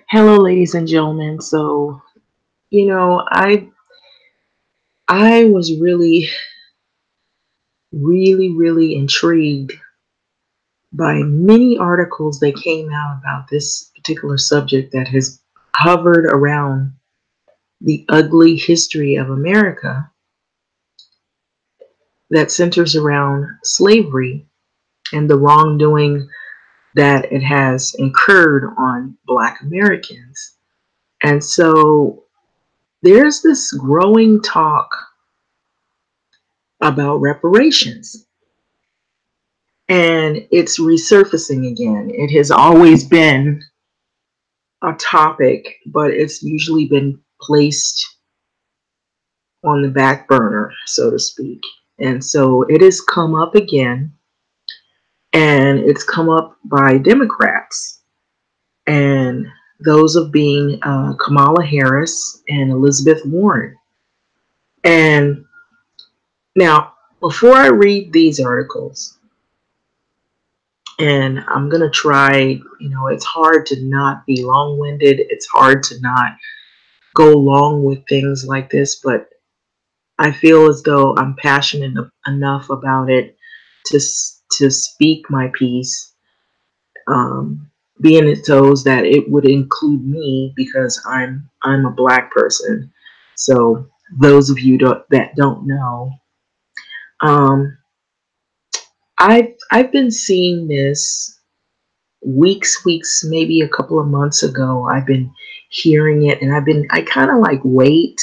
Hello, ladies and gentlemen. So, you know, I I was really intrigued by many articles that came out about this particular subject that has hovered around the ugly history of America that centers around slavery and the wrongdoing that it has incurred on Black Americans. And so there's this growing talk about reparations. And it's resurfacing again. It has always been a topic, but it's usually been placed on the back burner, so to speak. And so it has come up again, and it's come up by Democrats, and those of being Kamala Harris and Elizabeth Warren. And now, before I read these articles, and I'm going to try, it's hard to not be long winded. It's hard to not go along with things like this, but I feel as though I'm passionate enough about it to, to speak my piece, being it shows that it would include me because I'm a Black person. So those of you that don't know, um, I've been seeing this weeks, maybe a couple of months ago. I've been hearing it, and I kind of like wait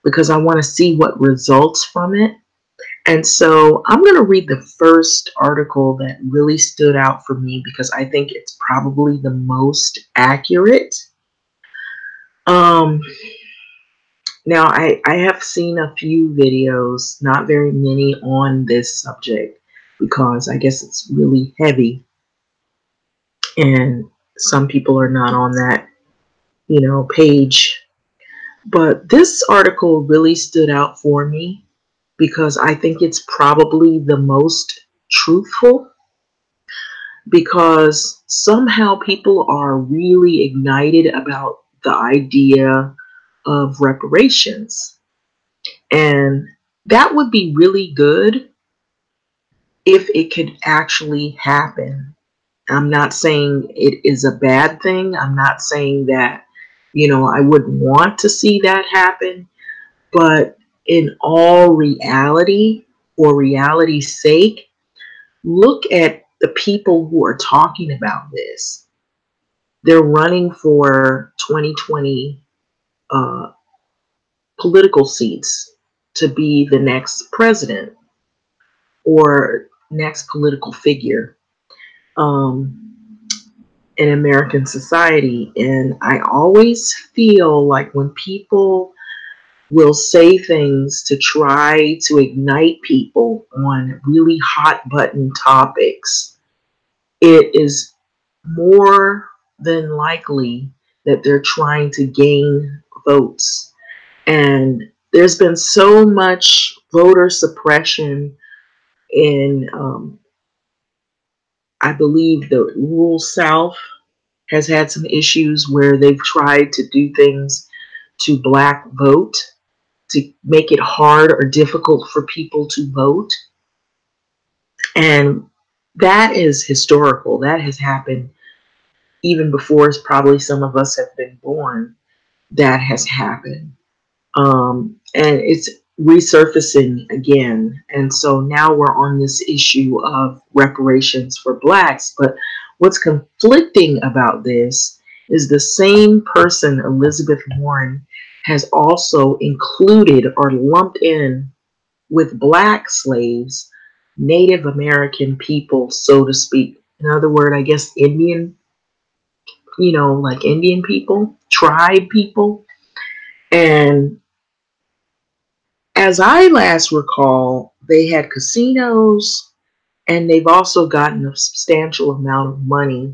because I want to see what results from it. And so I'm going to read the first article that really stood out for me because I think it's probably the most accurate. Um, Now, I have seen a few videos, not very many on this subject because I guess it's really heavy and some people are not on that, page. But this article really stood out for me because I think it's probably the most truthful because somehow people are really ignited about the idea of reparations. And that would be really good if it could actually happen. I'm not saying it is a bad thing. I'm not saying that, I wouldn't want to see that happen. But in all reality, for reality's sake, look at the people who are talking about this. They're running for 2020 uh, political seats to be the next president or next political figure um, in American society. And I always feel like when people will say things to try to ignite people on really hot button topics, it is more than likely that they're trying to gain votes. And there's been so much voter suppression in, I believe, the rural South has had some issues where they've tried to do things to black vote to make it hard or difficult for people to vote. And that is historical. That has happened even before probably some of us have been born. That has happened. And it's resurfacing again. And so now we're on this issue of reparations for blacks. But what's conflicting about this is the same person, Elizabeth Warren, has also included or lumped in with black slaves, Native American people, so to speak. In other words, I guess Indian, like Indian people, tribe people. And as I last recall, they had casinos and they've also gotten a substantial amount of money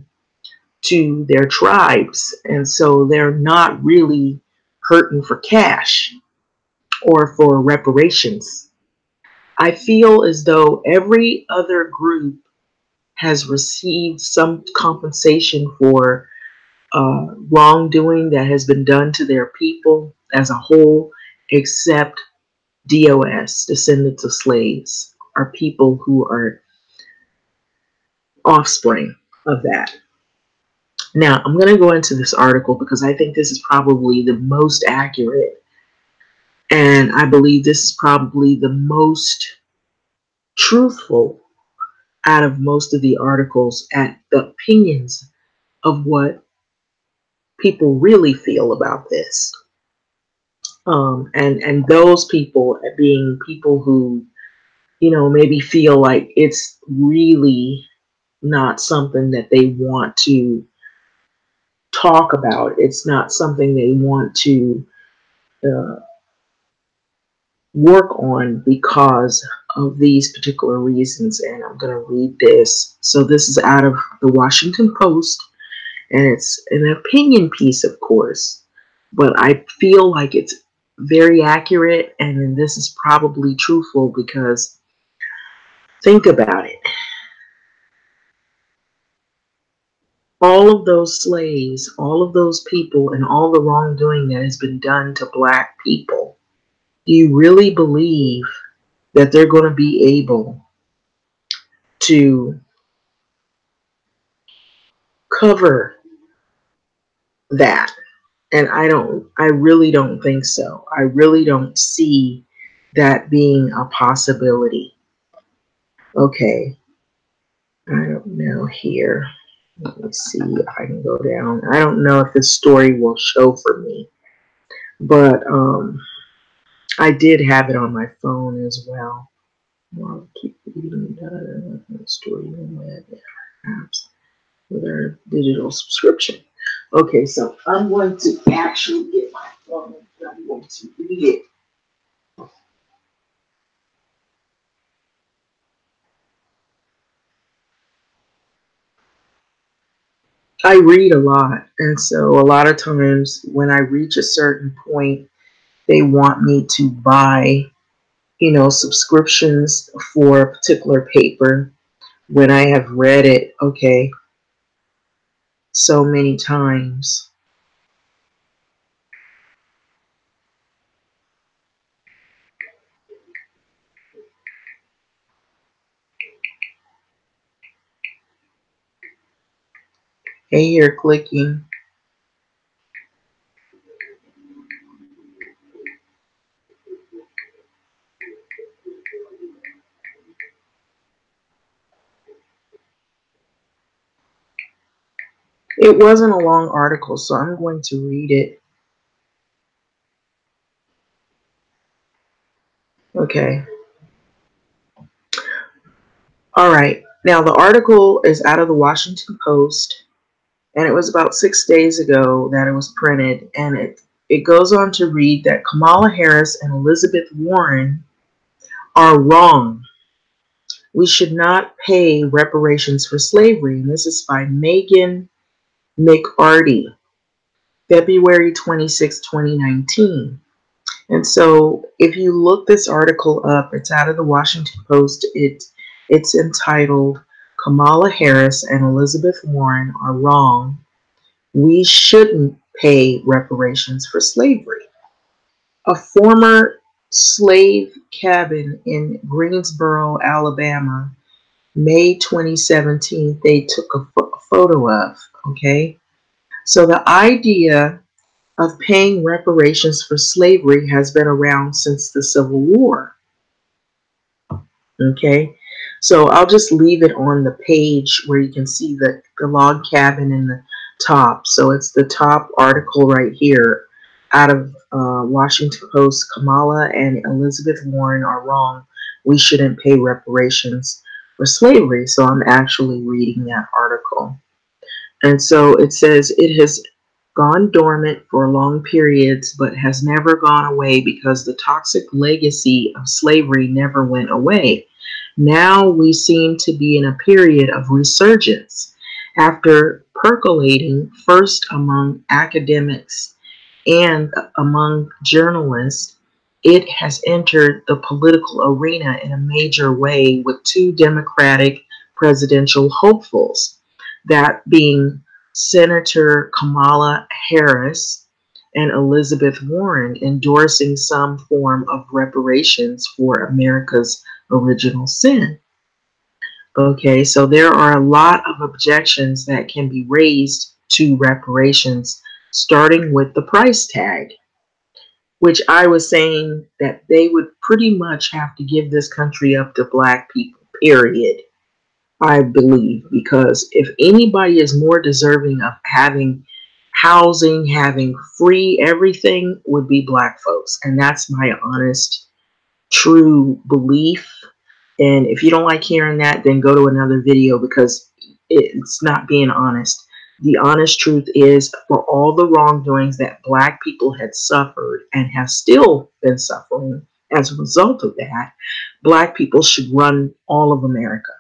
to their tribes. And so they're not really hurting for cash or for reparations. I feel as though every other group has received some compensation for wrongdoing that has been done to their people as a whole, except DOS, descendants of slaves, are people who are offspring of that. Now, I'm going to go into this article because I think this is probably the most accurate, and I believe this is probably the most truthful out of most of the articles at the opinions of what people really feel about this. And those people being people who, maybe feel like it's really not something that they want to talk about. It's not something they want to uh, work on because of these particular reasons. And I'm going to read this. So this is out of the Washington Post, and it's an opinion piece, of course, but I feel like it's very accurate, and this is probably truthful because think about it. All of those slaves, all of those people, and all the wrongdoing that has been done to Black people, do you really believe that they're going to be able to cover that? And I really don't think so. I really don't see that being a possibility. Okay, I don't know here. Let me see if I can go down. I don't know if this story will show for me, but I did have it on my phone as well. I'll keep reading the story on web apps with our digital subscription. Okay, so I'm going to actually get my phone and I'm going to read it. I read a lot, and so a lot of times when I reach a certain point, they want me to buy, subscriptions for a particular paper when I have read it, okay, so many times. Hey, you're clicking. It wasn't a long article, so I'm going to read it. Okay. All right. Now, the article is out of the Washington Post, and it was about 6 days ago that it was printed, and it goes on to read that Kamala Harris and Elizabeth Warren are wrong. We should not pay reparations for slavery. And this is by Megan McArty, February 26, 2019. And so if you look this article up, it's out of the Washington Post. It's entitled Kamala Harris and Elizabeth Warren are wrong. We shouldn't pay reparations for slavery. A former slave cabin in Greensboro, Alabama, May 2017, they took a photo of, okay? So the idea of paying reparations for slavery has been around since the Civil War, okay? So I'll just leave it on the page where you can see the log cabin in the top. So it's the top article right here out of Washington Post. Kamala and Elizabeth Warren are wrong. We shouldn't pay reparations for slavery. So I'm actually reading that article. And so it says it has gone dormant for long periods, but has never gone away because the toxic legacy of slavery never went away. Now we seem to be in a period of resurgence. After percolating first among academics and among journalists, it has entered the political arena in a major way with two Democratic presidential hopefuls, that being Senator Kamala Harris and Elizabeth Warren endorsing some form of reparations for America's original sin. Okay, so there are a lot of objections that can be raised to reparations, starting with the price tag, which I was saying that they would pretty much have to give this country up to Black people, period. I believe, because if anybody is more deserving of having housing, having free everything, would be Black folks. And that's my honest, true belief. And if you don't like hearing that, then go to another video, because it's not being honest. The honest truth is, for all the wrongdoings that Black people had suffered and have still been suffering as a result of that, Black people should run all of America.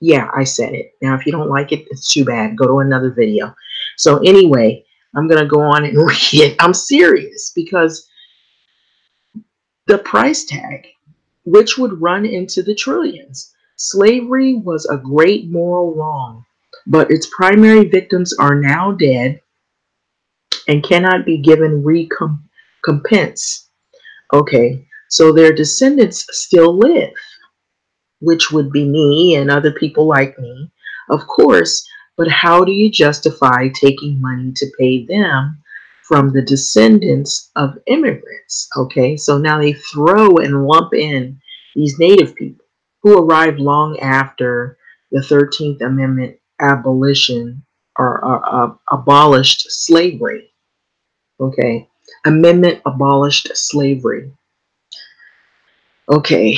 Yeah, I said it. Now, if you don't like it, it's too bad. Go to another video. So anyway, I'm going to go on and read it. I'm serious, because the price tag, which would run into the trillions. Slavery was a great moral wrong, but its primary victims are now dead and cannot be given recompense. Okay, so their descendants still live, which would be me and other people like me, of course, but how do you justify taking money to pay them from the descendants of immigrants? Okay, so now they throw and lump in these native people who arrived long after the 13th Amendment abolition or abolished slavery. Okay, amendment abolished slavery. Okay,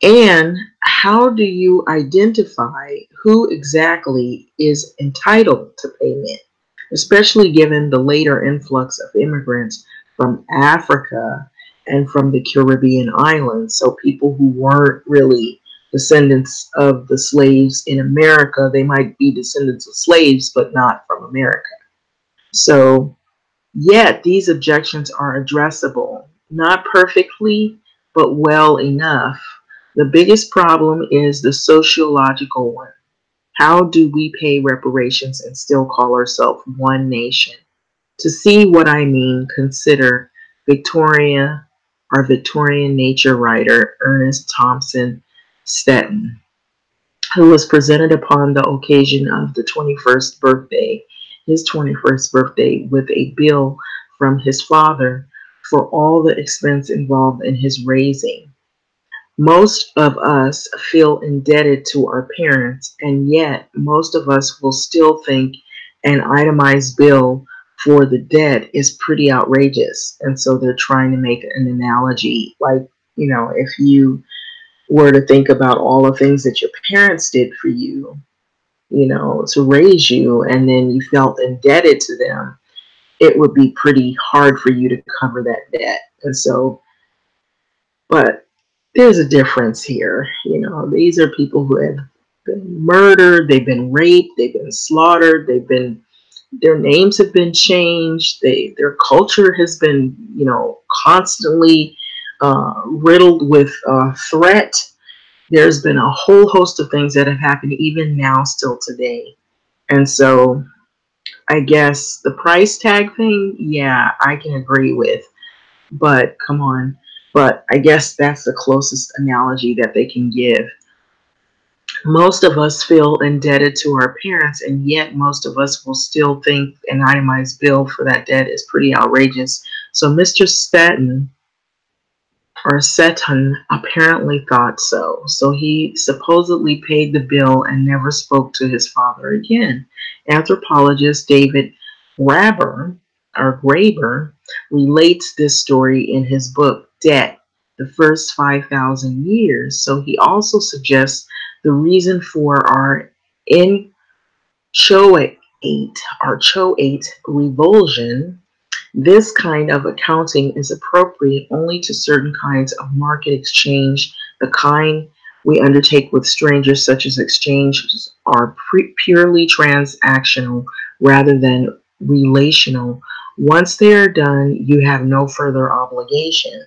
and how do you identify who exactly is entitled to payment, especially given the later influx of immigrants from Africa and from the Caribbean islands? So people who weren't really descendants of the slaves in America, they might be descendants of slaves, but not from America. So yet these objections are addressable, not perfectly, but well enough. The biggest problem is the sociological one. How do we pay reparations and still call ourselves one nation? To see what I mean, consider Victorian nature writer Ernest Thompson Seton, who was presented upon the occasion of the 21st birthday, his 21st birthday, with a bill from his father for all the expense involved in his raising. Most of us feel indebted to our parents, and yet most of us will still think an itemized bill for the debt is pretty outrageous. And so they're trying to make an analogy, like, if you were to think about all the things that your parents did for you, to raise you, and then you felt indebted to them, it would be pretty hard for you to cover that debt. And so, but there's a difference here. These are people who have been murdered, they've been raped, they've been slaughtered, their names have been changed, their culture has been, constantly riddled with threat. There's been a whole host of things that have happened even now, still today. And so I guess the price tag thing, yeah, I can agree with. But come on. But I guess that's the closest analogy that they can give. Most of us feel indebted to our parents, and yet most of us will still think an itemized bill for that debt is pretty outrageous. So Mr. Seton apparently thought so. So he supposedly paid the bill and never spoke to his father again. Anthropologist David Graeber relates this story in his book, Debt, the First 5,000 Years. So he also suggests the reason for our inchoate revulsion. This kind of accounting is appropriate only to certain kinds of market exchange. The kind we undertake with strangers, such as exchanges, are purely transactional rather than relational. Once they are done, you have no further obligation.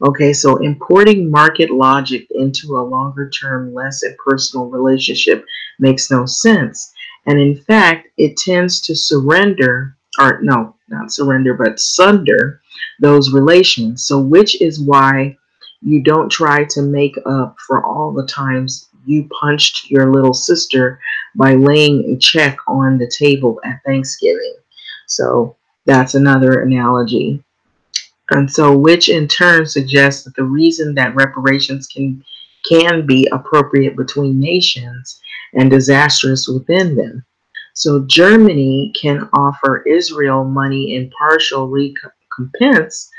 Okay, so importing market logic into a longer term, less impersonal relationship makes no sense. And in fact, it tends to surrender, or no, not surrender, but sunder those relations. So, which is why you don't try to make up for all the times you punched your little sister by laying a check on the table at Thanksgiving. So, that's another analogy. And so, which in turn suggests that the reason that reparations can be appropriate between nations and disastrous within them. So Germany can offer Israel money in partial recompense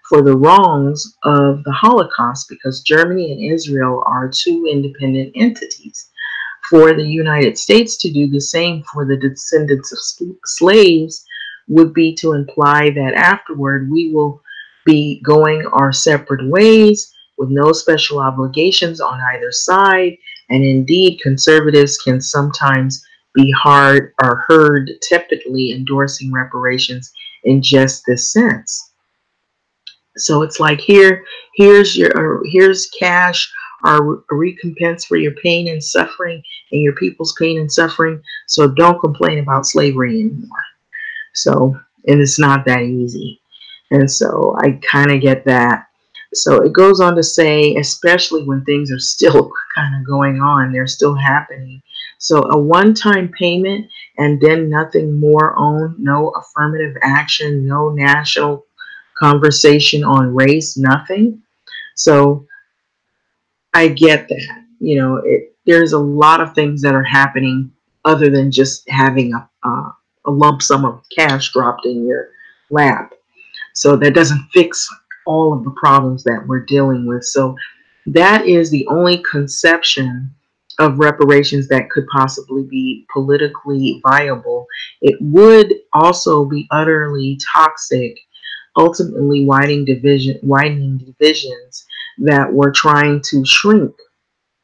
for the wrongs of the Holocaust because Germany and Israel are two independent entities. For the United States to do the same for the descendants of slaves would be to imply that afterward we will be going our separate ways with no special obligations on either side. And indeed, conservatives can sometimes be hard or heard tepidly endorsing reparations in just this sense. So it's like here's cash, our recompense for your pain and suffering and your people's pain and suffering. So don't complain about slavery anymore. So, and it's not that easy. And so I kind of get that. So it goes on to say, especially when things are still kind of going on, they're still happening. So a one-time payment and then nothing more owned, no affirmative action, no national conversation on race, nothing. So I get that. There's a lot of things that are happening other than just having a lump sum of cash dropped in your lap. So that doesn't fix all of the problems that we're dealing with. So that is the only conception of reparations that could possibly be politically viable. It would also be utterly toxic, ultimately widening divisions that we're trying to shrink.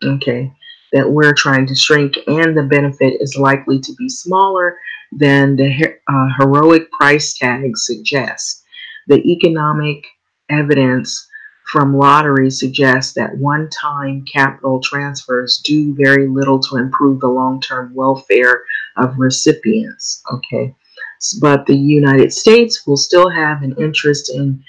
Okay, that we're trying to shrink, and the benefit is likely to be smaller than the heroic price tag suggests. The economic evidence from lottery suggests that one-time capital transfers do very little to improve the long-term welfare of recipients. Okay, but the United States will still have an interest in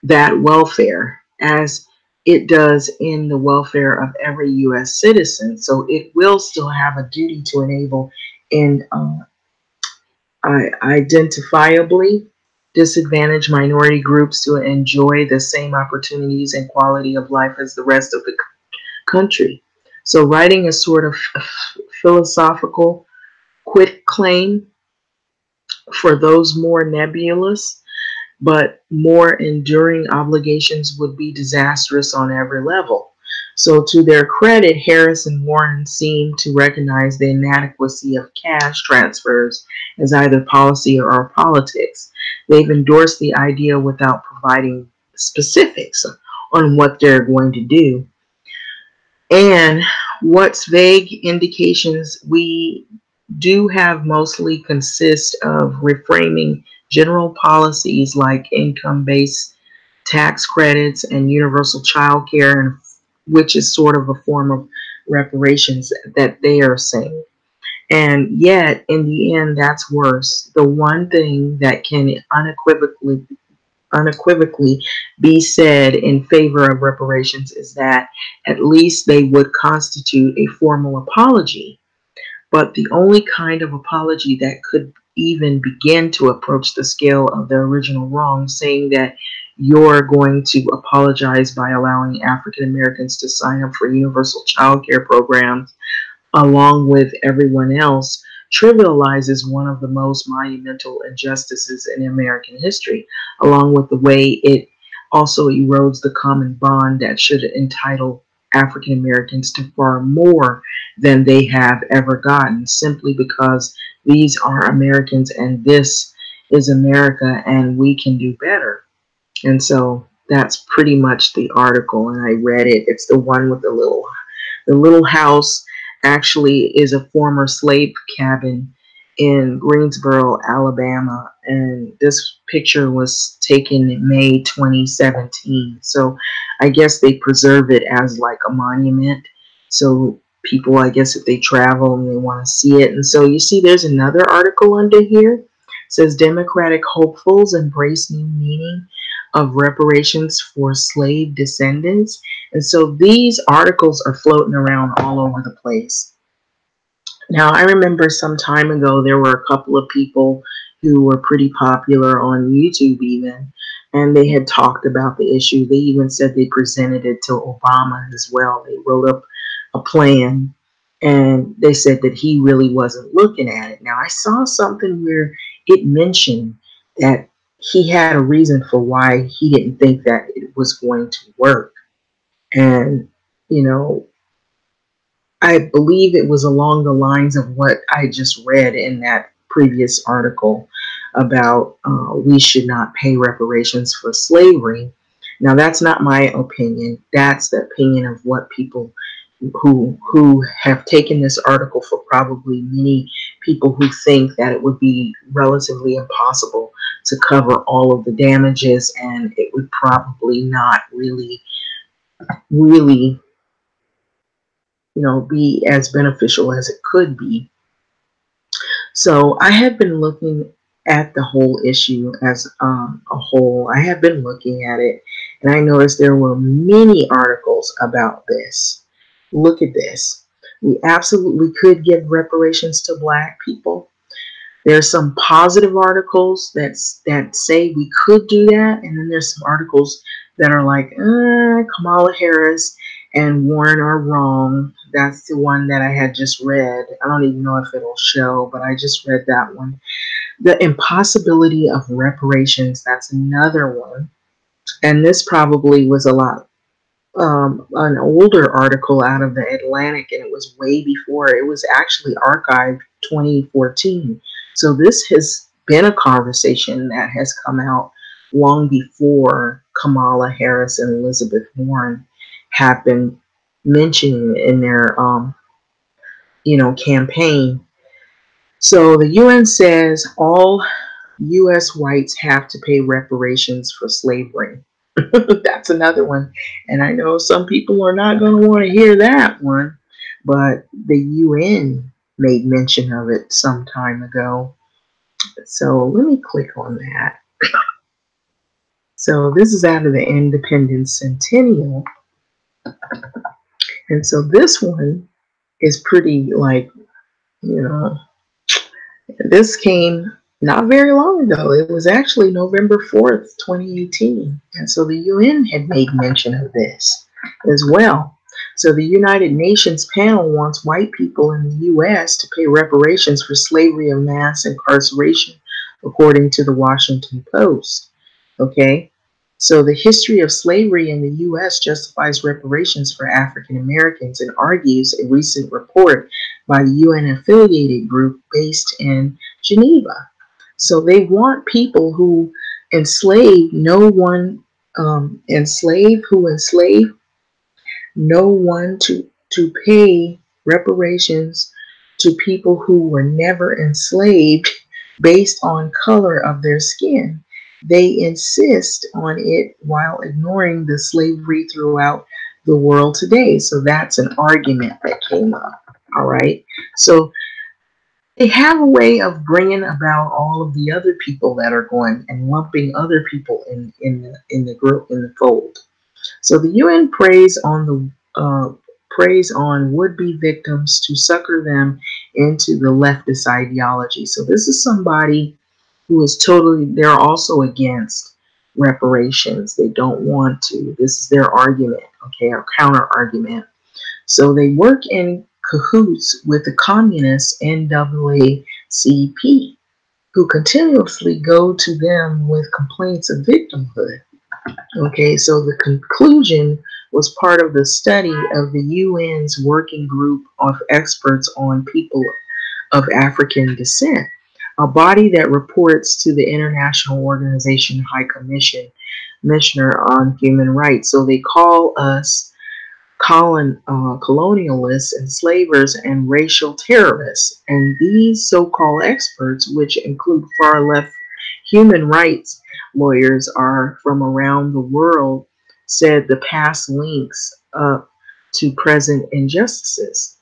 that welfare as it does in the welfare of every U.S. citizen. So it will still have a duty to enable and identifiably disadvantaged minority groups to enjoy the same opportunities and quality of life as the rest of the country. So writing a sort of philosophical quit claim for those more nebulous but more enduring obligations would be disastrous on every level. So, to their credit, Harris and Warren seem to recognize the inadequacy of cash transfers as either policy or politics. They've endorsed the idea without providing specifics on what they're going to do. And what's vague indications we do have mostly consist of reframing general policies like income-based tax credits and universal child care, which is sort of a form of reparations that they are saying. And yet, in the end, that's worse. The one thing that can unequivocally be said in favor of reparations is that at least they would constitute a formal apology, but the only kind of apology that could even begin to approach the scale of the original wrong, saying that you're going to apologize by allowing African Americans to sign up for universal child care programs along with everyone else, trivializes one of the most monumental injustices in American history, along with the way it also erodes the common bond that should entitle African Americans to far more than they have ever gotten, simply because these are Americans and this is America and we can do better. And so that's pretty much the article, and I read it. It's the one with the little house actually is a former slave cabin in Greensboro, Alabama, and this picture was taken in May 2017. So I guess they preserve it as like a monument. So people, I guess if they travel and they want to see it. And so you see there's another article under here. It says Democratic hopefuls embrace new meaning of reparations for slave descendants. And so these articles are floating around all over the place. Now, I remember some time ago there were a couple of people who were pretty popular on YouTube, even, and they had talked about the issue. They even said they presented it to Obama as well. They wrote up a plan, and they said that he really wasn't looking at it. Now, I saw something where it mentioned that he had a reason for why he didn't think that it was going to work. And, you know, I believe it was along the lines of what I just read in that previous article about we should not pay reparations for slavery. Now, that's not my opinion. That's the opinion of what people who have taken this article for probably many people who think that it would be relatively impossible to cover all of the damages, and it would probably not really be as beneficial as it could be. So I have been looking at the whole issue as a whole. I have been looking at it, and I noticed there were many articles about this. Look at this. We absolutely could give reparations to Black people. There's some positive articles that say we could do that, and then there's some articles that are like, Kamala Harris and Warren are wrong. That's the one that I had just read. I don't even know if it'll show, but I just read that one. The impossibility of reparations, that's another one. And this probably was an older article out of the Atlantic, and it was way before. It was actually archived 2014. So this has been a conversation that has come out long before Kamala Harris and Elizabeth Warren have been mentioning in their campaign. So the UN says all U.S. whites have to pay reparations for slavery. That's another one. And I know some people are not going to want to hear that one, but the UN made mention of it some time ago. So let me click on that. So this is out of the Independence Centennial. And so this one is pretty this came not very long ago. It was actually November 4th, 2018. And so the UN had made mention of this as well. So the United Nations panel wants white people in the U.S. to pay reparations for slavery and mass incarceration, according to the Washington Post. Okay? So the history of slavery in the U.S. justifies reparations for African Americans and argues a recent report by the UN-affiliated group based in Geneva. So they want people who enslave no one, to pay reparations to people who were never enslaved based on color of their skin. They insist on it while ignoring the slavery throughout the world today. So that's an argument that came up. All right. So they have a way of bringing about all of the other people that are going and lumping other people in the group, in the fold. So the UN preys on would-be victims to sucker them into the leftist ideology. So this is somebody who is they're also against reparations. They don't want to. This is their argument, okay, or counter argument. So they work in cahoots with the communist NAACP, who continuously go to them with complaints of victimhood. Okay, so the conclusion was part of the study of the UN's working group of experts on people of African descent, a body that reports to the International Organization High Commissioner on Human Rights. So they call us colonialists, enslavers, and racial terrorists. And these so called experts, which include far left human rights lawyers, are from around the world, said the past links up to present injustices.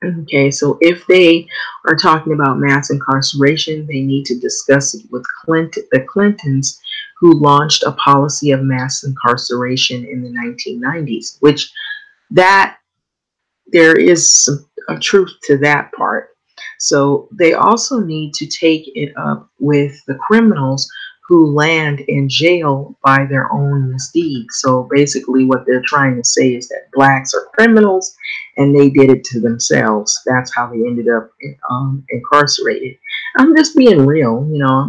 Okay, so if they are talking about mass incarceration, they need to discuss it with the Clintons, who launched a policy of mass incarceration in the 1990s, which that there is a truth to that part. So they also need to take it up with the criminals who land in jail by their own misdeeds. So basically, what they're trying to say is that blacks are criminals and they did it to themselves. That's how they ended up incarcerated. I'm just being real,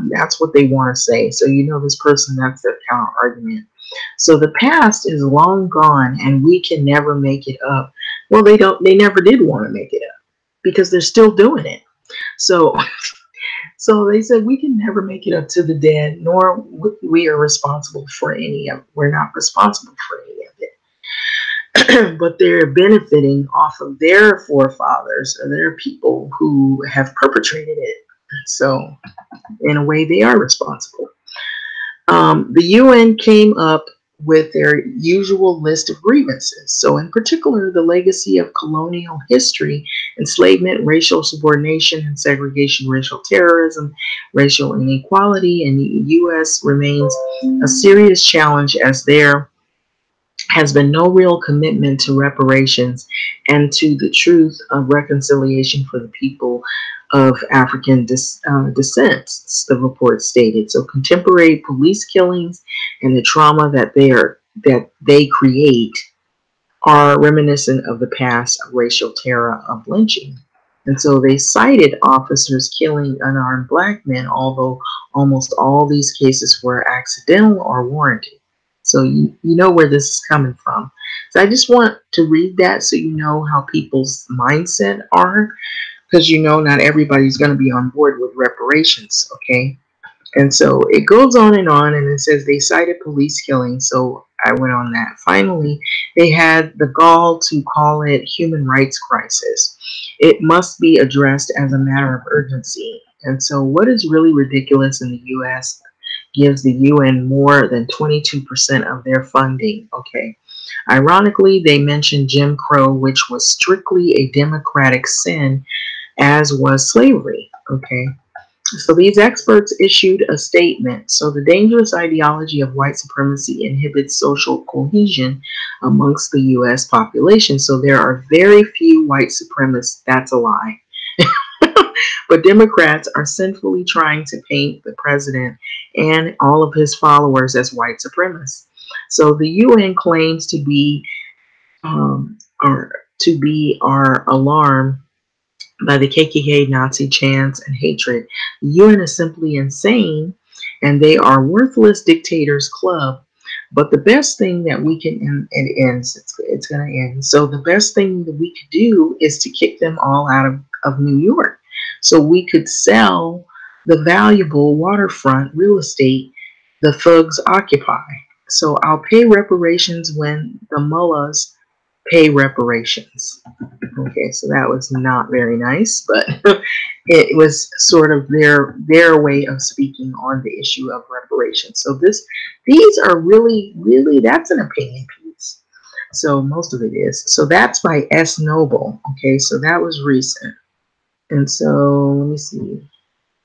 that's what they want to say. So, this person, that's their counter argument. So the past is long gone and we can never make it up. Well, they never did want to make it up because they're still doing it. So so they said we can never make it up to the dead, nor we are responsible for any of we're not responsible for any of it. But they're benefiting off of their forefathers or their people who have perpetrated it. So in a way they are responsible. The UN came up with their usual list of grievances. So, in particular, the legacy of colonial history, enslavement, racial subordination and segregation, racial terrorism, racial inequality in the U.S. remains a serious challenge as there has been no real commitment to reparations and to the truth of reconciliation for the people of African descent, the report stated. So contemporary police killings and the trauma that they create are reminiscent of the past racial terror of lynching. And so they cited officers killing unarmed black men, although almost all these cases were accidental or warranted. So you know where this is coming from. So I just want to read that so you know how people's mindset are, because not everybody's going to be on board with reparations, okay? And so it goes on, and it says they cited police killings. So I went on that. Finally, they had the gall to call it human rights crisis. It must be addressed as a matter of urgency. And so what is really ridiculous in the U.S. gives the UN more than 22% of their funding, okay? Ironically, they mentioned Jim Crow, which was strictly a democratic sin, as was slavery, okay? So these experts issued a statement. So the dangerous ideology of white supremacy inhibits social cohesion amongst the U.S. population. So there are very few white supremacists. That's a lie. But Democrats are sinfully trying to paint the president and all of his followers as white supremacists. So the UN claims to be our alarm by the KKK, Nazi chants, and hatred. The UN is simply insane, and they are worthless dictators club. But the best thing that we can, and it ends, it's going to end. So the best thing that we could do is to kick them all out of New York. So we could sell the valuable waterfront real estate the thugs occupy. So I'll pay reparations when the mullahs pay reparations. Okay, so that was not very nice, but it was sort of their way of speaking on the issue of reparations. So these are really, that's an opinion piece. So most of it is. So that's by S. Noble. Okay, so that was recent. And so let me see.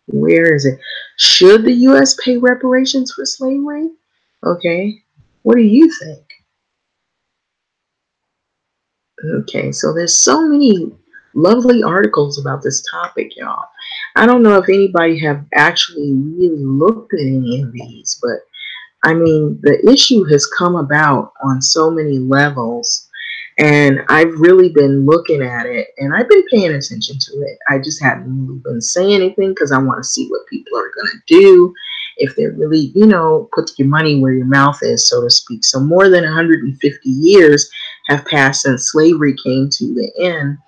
Where is it? Should the U.S. pay reparations for slavery? Okay, what do you think? Okay, so there's so many lovely articles about this topic, y'all. I don't know if anybody have actually really looked at any of these, but I mean, the issue has come about on so many levels, and I've really been looking at it, and I've been paying attention to it. I just haven't really been saying anything because I want to see what people are going to do, if they're really, put your money where your mouth is, so to speak. So more than 150 years have passed since slavery came to the end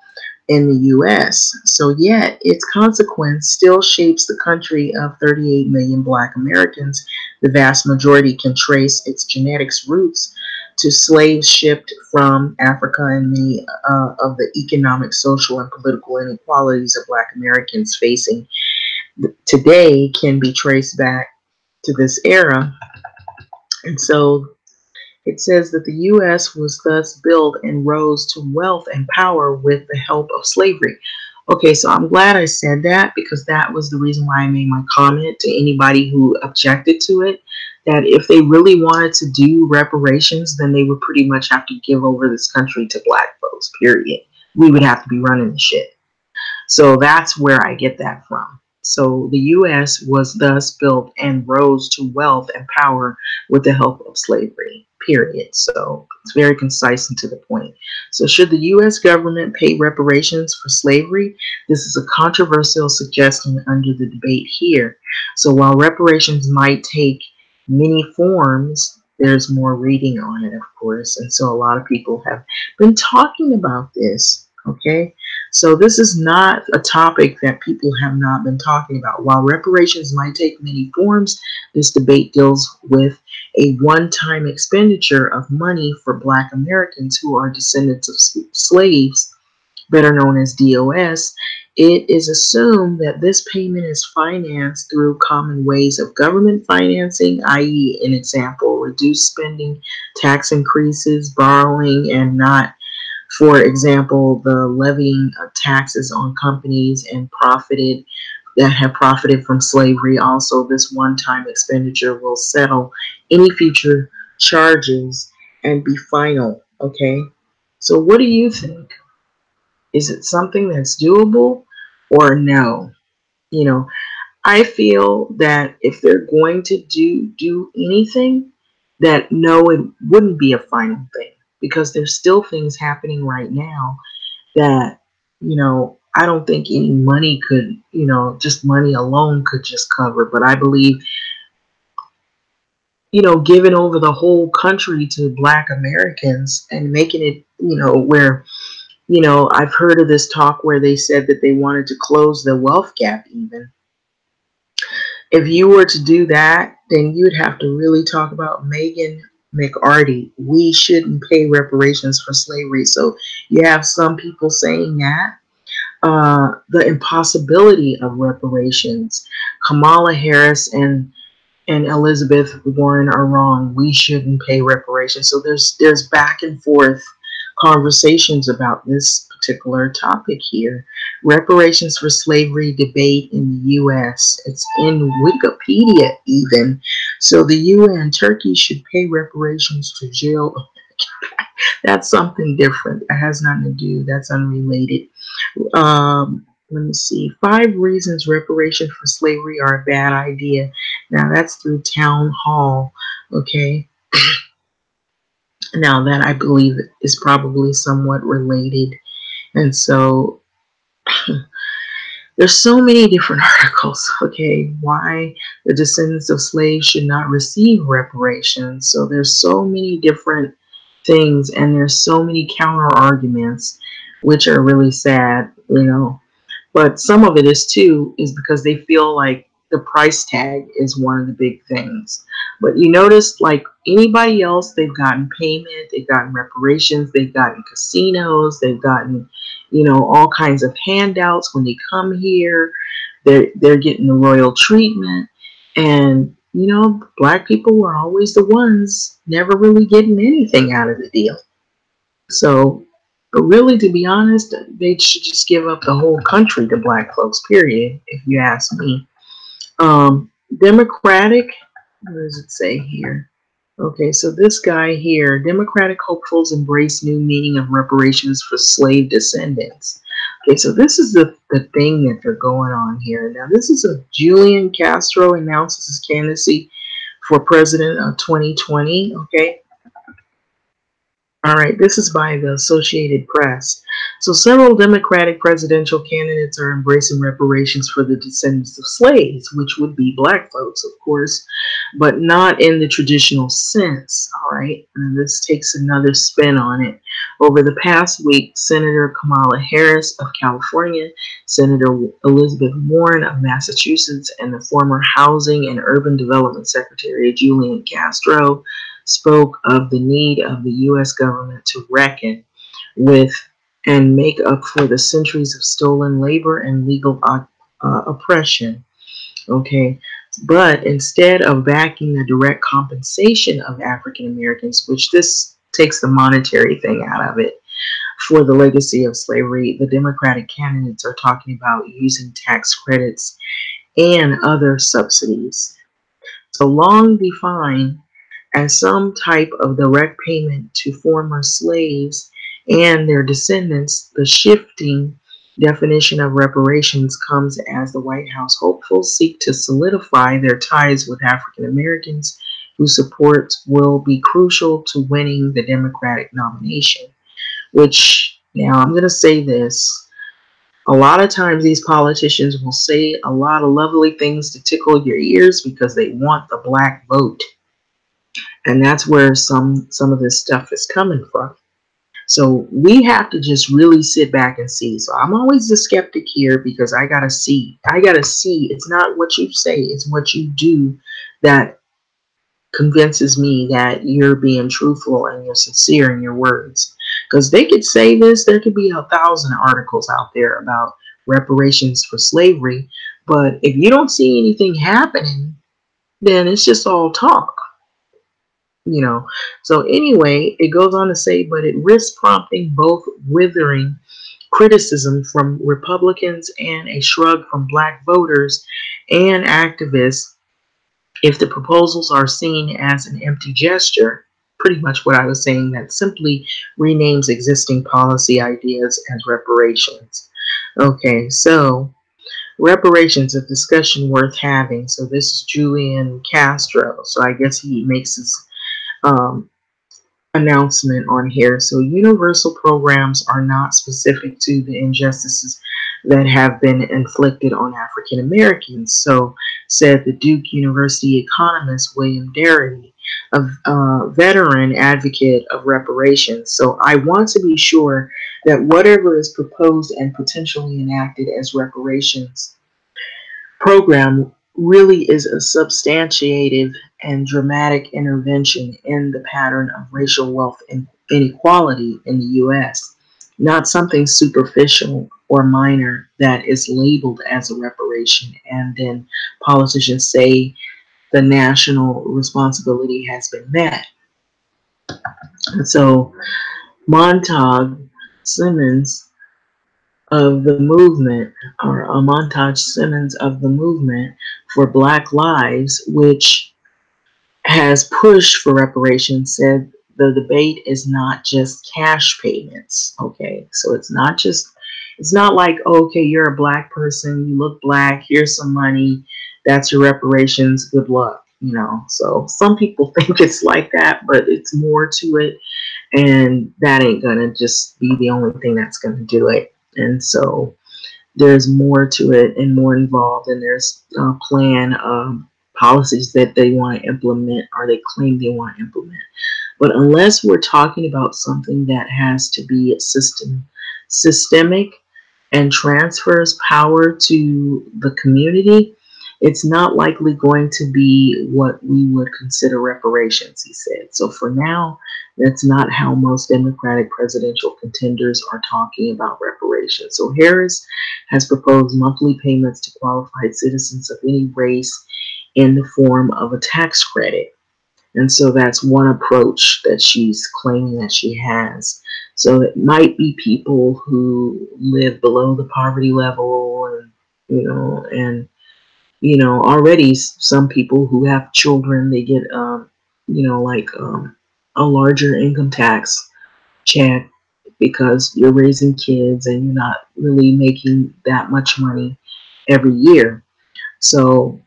in the U.S. So yet its consequence still shapes the country of 38 million Black Americans. The vast majority can trace its genetics roots to slaves shipped from Africa, and many of the economic, social, and political inequalities of Black Americans facing today can be traced back to this era. And so it says that the U.S. was thus built and rose to wealth and power with the help of slavery. Okay, so I'm glad I said that, because that was the reason why I made my comment to anybody who objected to it, that if they really wanted to do reparations, then they would pretty much have to give over this country to Black folks, period. We would have to be running the shit. So that's where I get that from. So the U.S. was thus built and rose to wealth and power with the help of slavery, period. So it's very concise and to the point. So should the U.S. government pay reparations for slavery? This is a controversial suggestion under the debate here. So while reparations might take many forms, there's more reading on it, of course. And so a lot of people have been talking about this, okay? So this is not a topic that people have not been talking about. While reparations might take many forms, this debate deals with a one-time expenditure of money for Black Americans who are descendants of slaves, better known as DOS. It is assumed that this payment is financed through common ways of government financing, i.e., an example, reduced spending, tax increases, borrowing, and not, for example, the levying of taxes on companies that have profited from slavery. Also, this one-time expenditure will settle any future charges and be final. Okay, so what do you think? Is it something that's doable or no? You know, I feel that if they're going to do anything, that no, it wouldn't be a final thing, because there's still things happening right now that, I don't think any money could, just money alone could just cover. But I believe, giving over the whole country to Black Americans and making it, where, I've heard of this talk where they said that they wanted to close the wealth gap even. If you were to do that, then you'd have to really talk about Megan McArty. We shouldn't pay reparations for slavery. So you have some people saying that. The impossibility of reparations. Kamala Harris and Elizabeth Warren are wrong. We shouldn't pay reparations. So there's back and forth conversations about this particular topic here. Reparations for slavery debate in the U.S. It's in Wikipedia even. So the UN, Turkey should pay reparations to jail. That's something different. That has nothing to do. That's unrelated. Let me see. 5 reasons reparations for slavery are a bad idea. Now that's through Town Hall. Okay. Now that I believe is probably somewhat related. And so there's so many different articles, okay, why the descendants of slaves should not receive reparations. So there's so many different things, and there's so many counter arguments, which are really sad, But some of it is because they feel like the price tag is one of the big things. But you notice, like anybody else, they've gotten payment, they've gotten reparations, they've gotten casinos, they've gotten, all kinds of handouts when they come here. They're getting the royal treatment. And, Black people were always the ones never really getting anything out of the deal. So, but really, to be honest, they should just give up the whole country to Black folks, period, if you ask me. Democratic, what does it say here? Okay, so this guy here, Democratic hopefuls embrace new meaning of reparations for slave descendants. Okay, so this is the thing that they're going on here. Now, this is a Julian Castro announces his candidacy for president of 2020, okay? All right, this is by the Associated Press. So several Democratic presidential candidates are embracing reparations for the descendants of slaves, which would be Black folks, of course, but not in the traditional sense. All right, and this takes another spin on it. Over the past week, Senator Kamala Harris of California, Senator Elizabeth Warren of Massachusetts, and the former Housing and Urban Development Secretary Julian Castro spoke of the need of the U.S. government to reckon with and make up for the centuries of stolen labor and legal oppression. Okay, but instead of backing the direct compensation of African Americans, which this takes the monetary thing out of it, for the legacy of slavery, the Democratic candidates are talking about using tax credits and other subsidies. So long defined as some type of direct payment to former slaves and their descendants, the shifting definition of reparations comes as the White House hopefuls seek to solidify their ties with African Americans whose support will be crucial to winning the Democratic nomination. Which, now I'm going to say this. A lot of times these politicians will say a lot of lovely things to tickle your ears because they want the black vote. And that's where some of this stuff is coming from. So we have to just really sit back and see. So I'm always the skeptic here because I gotta see. It's not what you say, it's what you do that convinces me that you're being truthful and you're sincere in your words. Because they could say this, there could be 1,000 articles out there about reparations for slavery, but if you don't see anything happening, then it's just all talk. So anyway, it goes on to say, but it risks prompting both withering criticism from Republicans and a shrug from black voters and activists if the proposals are seen as an empty gesture. Pretty much what I was saying, that simply renames existing policy ideas as reparations. Okay, so reparations, a discussion worth having. So this is Julian Castro. So I guess he makes his um, announcement on here. So universal programs are not specific to the injustices that have been inflicted on African Americans. So said the Duke University economist William Darity, a veteran advocate of reparations. So I want to be sure that whatever is proposed and potentially enacted as reparations program really is a substantiative and dramatic intervention in the pattern of racial wealth inequality in the U.S., not something superficial or minor that is labeled as a reparation, and then politicians say the national responsibility has been met. And so Montague Simmons of the movement, or a Montage Simmons of the movement for Black Lives, which has pushed for reparations, said the debate is not just cash payments. Okay, so it's not like, okay, you're a black person, you look black, here's some money, that's your reparations, good luck. So some people think it's like that, but it's more to it, and that ain't gonna just be the only thing that's gonna do it. And so there's more to it and more involved, and there's a plan of policies that they want to implement, or they claim they want to implement. But unless we're talking about something that has to be systemic and transfers power to the community, it's not likely going to be what we would consider reparations, he said. So for now, that's not how most Democratic presidential contenders are talking about reparations. So Harris has proposed monthly payments to qualified citizens of any race in the form of a tax credit. And so that's one approach that she's claiming that she has. So it might be people who live below the poverty level, and already some people who have children, they get a larger income tax check because you're raising kids and you're not really making that much money every year. So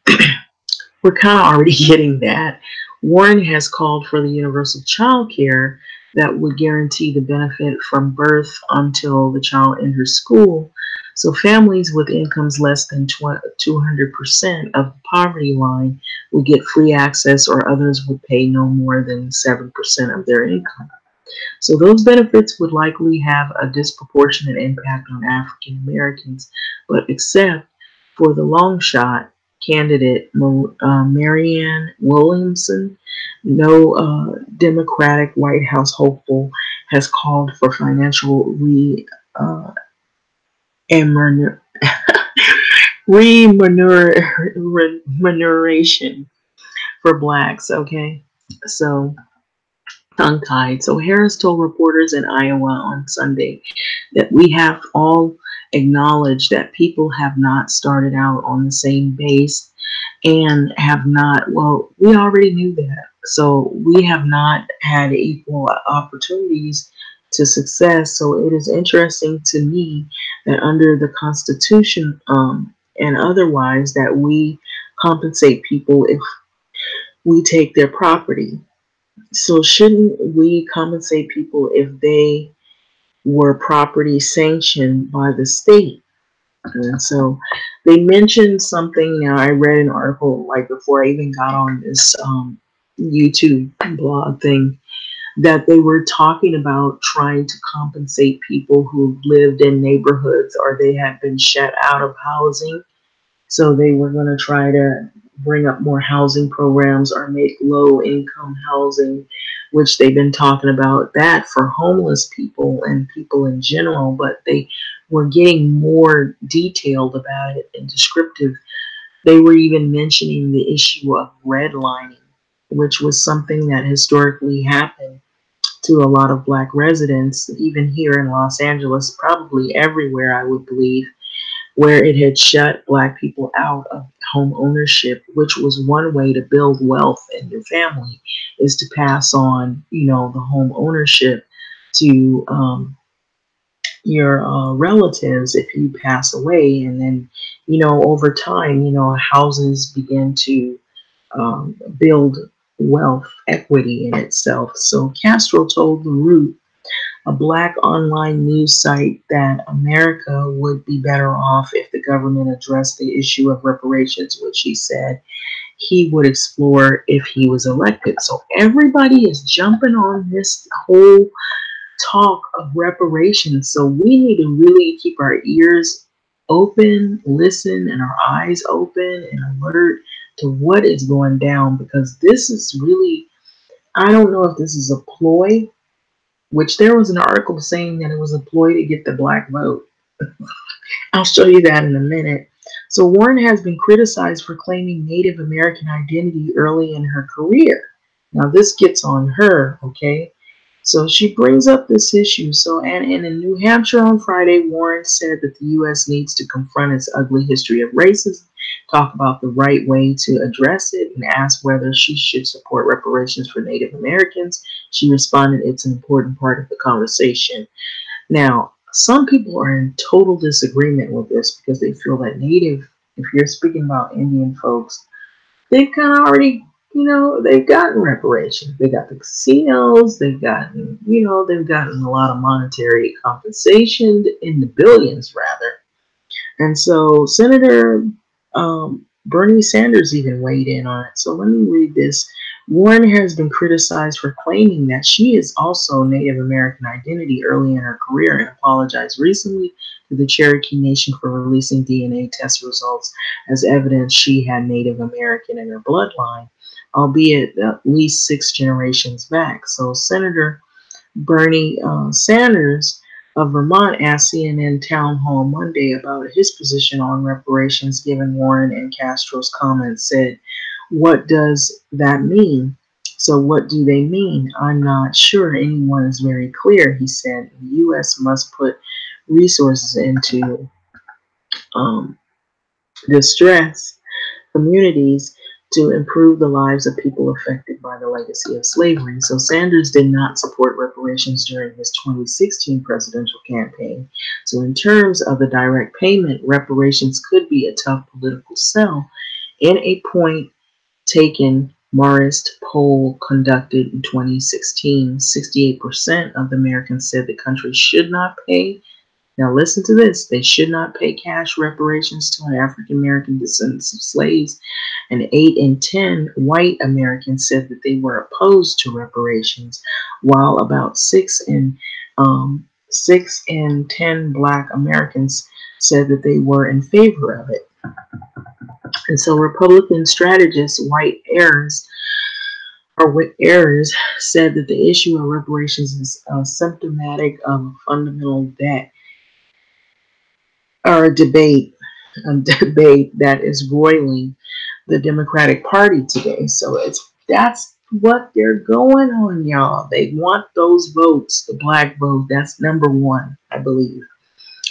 we're kind of already getting that. Warren has called for the universal child care that would guarantee the benefit from birth until the child enters school. So families with incomes less than 200% of the poverty line would get free access, or others would pay no more than 7% of their income. So those benefits would likely have a disproportionate impact on African Americans, but except for the long shot, candidate Marianne Williamson, no Democratic White House hopeful, has called for financial uh, remuneration for blacks. Okay, so tongue-tied. So Harris told reporters in Iowa on Sunday that we have all acknowledged that people have not started out on the same base and have not, well, we already knew that. So we have not had equal opportunities to success. So it is interesting to me that under the Constitution and otherwise that we compensate people if we take their property. So shouldn't we compensate people if they were property sanctioned by the state? And so they mentioned something. Now I read an article like before I even got on this YouTube blog thing that they were talking about trying to compensate people who lived in neighborhoods or they had been shut out of housing. So they were going to try to bring up more housing programs or make low income housing, which they've been talking about that for homeless people and people in general, but they were getting more detailed about it and descriptive. They were even mentioning the issue of redlining, which was something that historically happened to a lot of black residents, even here in Los Angeles, probably everywhere, I would believe, where it had shut black people out of home ownership, which was one way to build wealth in your family, is to pass on, the home ownership to your relatives if you pass away. And then, over time, houses begin to build wealth equity in itself. So Castro told The Root, a black online news site, that America would be better off if the government addressed the issue of reparations, which he said he would explore if he was elected. So everybody is jumping on this whole talk of reparations. So we need to really keep our ears open, listen, and our eyes open and alert to what is going down, because this is really, I don't know if this is a ploy, which there was an article saying that it was a ploy to get the black vote. I'll show you that in a minute. So Warren has been criticized for claiming Native American identity early in her career. Now this gets on her, okay? So she brings up this issue. So, and in New Hampshire on Friday, Warren said that the U.S. needs to confront its ugly history of racism, talk about the right way to address it, and ask whether she should support reparations for Native Americans. She responded, "It's an important part of the conversation." Now, some people are in total disagreement with this because they feel that Native, if you're speaking about Indian folks, they've kind of already, they've gotten reparations. They got the casinos, they've gotten a lot of monetary compensation in the billions, rather. And so Senator Bernie Sanders even weighed in on it. So let me read this. Warren has been criticized for claiming that she is also Native American identity early in her career and apologized recently to the Cherokee Nation for releasing DNA test results as evidence she had Native American in her bloodline, albeit at least 6 generations back. So Senator Bernie Sanders of Vermont asked CNN Town Hall Monday about his position on reparations given Warren and Castro's comments, said, "What does that mean?" So what do they mean? "I'm not sure anyone is very clear," he said. The U.S. must put resources into distress communities to improve the lives of people affected by the legacy of slavery. So Sanders did not support reparations during his 2016 presidential campaign. So in terms of the direct payment, reparations could be a tough political sell. In a point taken Marist poll conducted in 2016, 68% of the Americans said the country should not pay. Now listen to this. They should not pay cash reparations to African American descendants of slaves. And 8 in 10 white Americans said that they were opposed to reparations, while about 6 in 10 black Americans said that they were in favor of it. And so Republican strategist White Ayers said that the issue of reparations is symptomatic of a fundamental debt or a debate that is roiling the Democratic Party today. So that's what they're going on, y'all. They want those votes, the black vote. That's number one, I believe.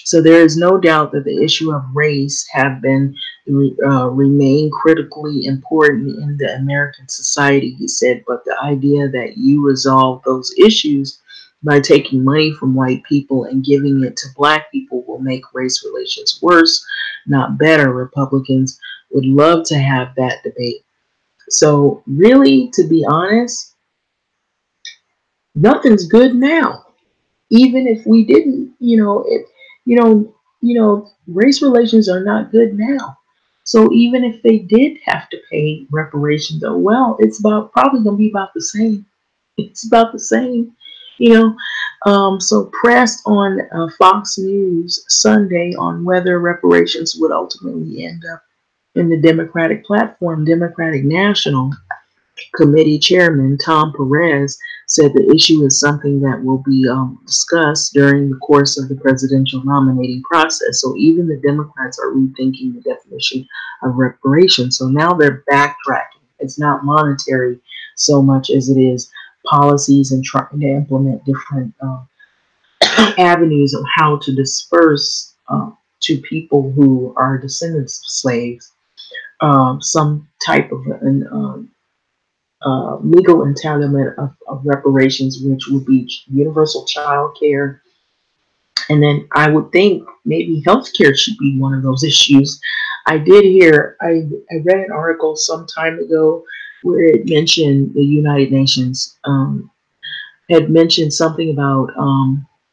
So there is no doubt that the issue of race have been remain critically important in the American society, he said. But the idea that you resolve those issues by taking money from white people and giving it to black people will make race relations worse, not better. Republicans would love to have that debate. So really, to be honest, nothing's good now. Even if we didn't, you know, race relations are not good now. So even if they did have to pay reparations, oh well, it's about probably gonna be about the same. It's about the same, you know. So pressed on Fox News Sunday on whether reparations would ultimately end up in the Democratic platform, Democratic National Committee Chairman Tom Perez said the issue is something that will be discussed during the course of the presidential nominating process. So even the Democrats are rethinking the definition of reparations. So now they're backtracking. It's not monetary so much as it is policies and trying to implement different avenues of how to disperse to people who are descendants of slaves some type of an legal entitlement of reparations, which would be universal child care. And then I would think maybe healthcare should be one of those issues. I read an article some time ago where it mentioned the United Nations had mentioned something about,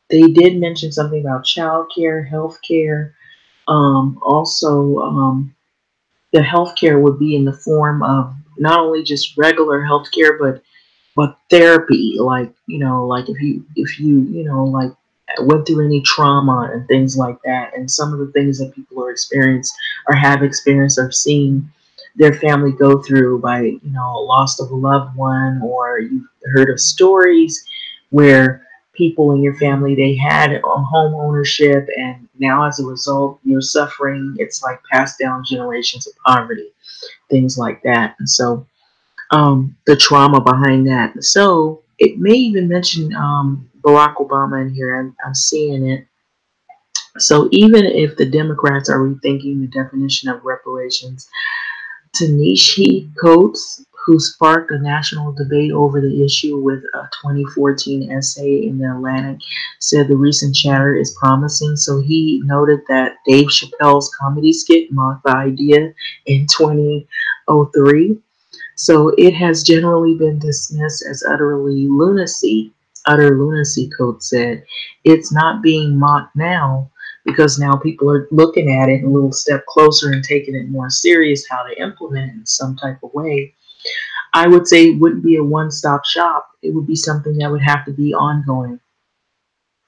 they did mention something about child care, healthcare. Also, the healthcare would be in the form of not only just regular healthcare, but therapy, like like if you like went through any trauma and things like that, and some of the things that people are experienced or have experienced or seen their family go through by loss of a loved one, or you've heard of stories where people in your family, they had a home ownership, and now as a result you're suffering. It's like passed down generations of poverty, things like that. And so the trauma behind that. So it may even mention Barack Obama in here. I'm seeing it. So even if the Democrats are rethinking the definition of reparations, Ta-Nehisi Coates, who sparked a national debate over the issue with a 2014 essay in the Atlantic, said the recent chatter is promising. So he noted that Dave Chappelle's comedy skit mocked the idea in 2003. So it has generally been dismissed as utter lunacy, Coates said. It's not being mocked now because now people are looking at it a little step closer and taking it more serious how to implement it in some type of way. I would say it wouldn't be a one-stop shop. It would be something that would have to be ongoing.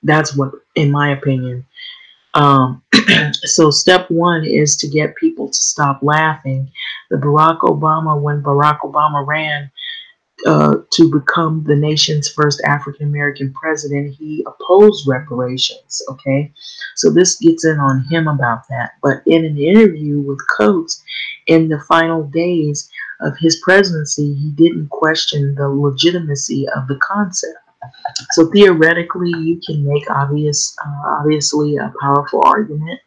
That's what, in my opinion. Um, so step one is to get people to stop laughing. When Barack Obama ran to become the nation's first African American president, he opposed reparations. Okay, so this gets in on him about that. But in an interview with Coates in the final days of his presidency, he didn't question the legitimacy of the concept. So theoretically, you can make obviously a powerful argument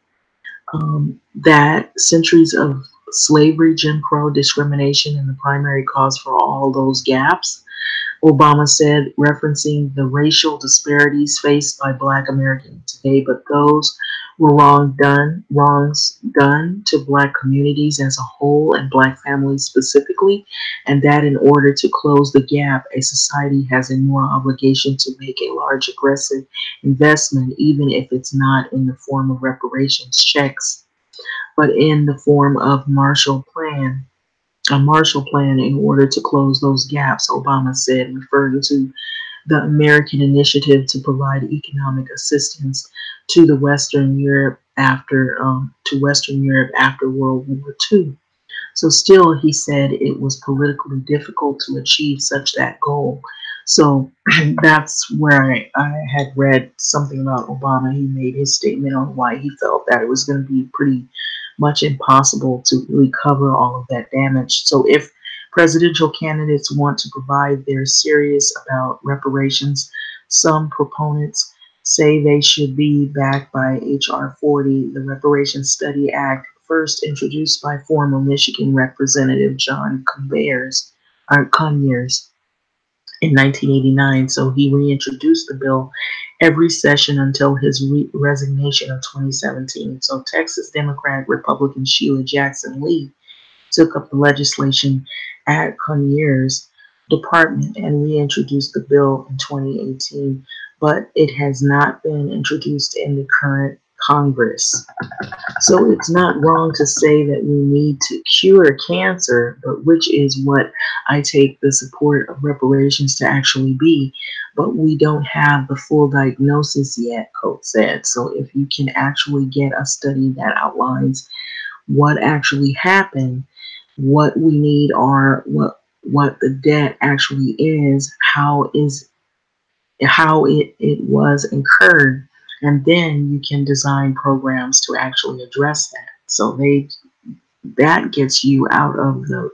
that centuries of slavery, Jim Crow, discrimination, and the primary cause for all those gaps, Obama said, referencing the racial disparities faced by Black Americans today, but those were wrongs done to Black communities as a whole and Black families specifically, and that in order to close the gap, a society has a moral obligation to make a large aggressive investment, even if it's not in the form of reparations checks, but in the form of a Marshall Plan in order to close those gaps, Obama said, referring to the American initiative to provide economic assistance to Western Europe after World War II. So still, he said it was politically difficult to achieve such that goal. So that's where I had read something about Obama. He made his statement on why he felt that it was going to be pretty much impossible to really cover all of that damage. So if presidential candidates want to provide they're serious about reparations, some proponents say they should be backed by H.R. 40, the Reparations Study Act, first introduced by former Michigan Representative John Conyers in 1989. So he reintroduced the bill every session until his resignation of 2017. So Texas Democrat Republican Sheila Jackson Lee took up the legislation at Conyers' department and reintroduced the bill in 2018, but it has not been introduced in the current Congress. So it's not wrong to say that we need to cure cancer, but which is what I take the support of reparations to actually be. But we don't have the full diagnosis yet, Cote said. So if you can actually get a study that outlines what actually happened, what we need are what the debt actually is, how it was incurred, and then you can design programs to actually address that. So that gets you out of the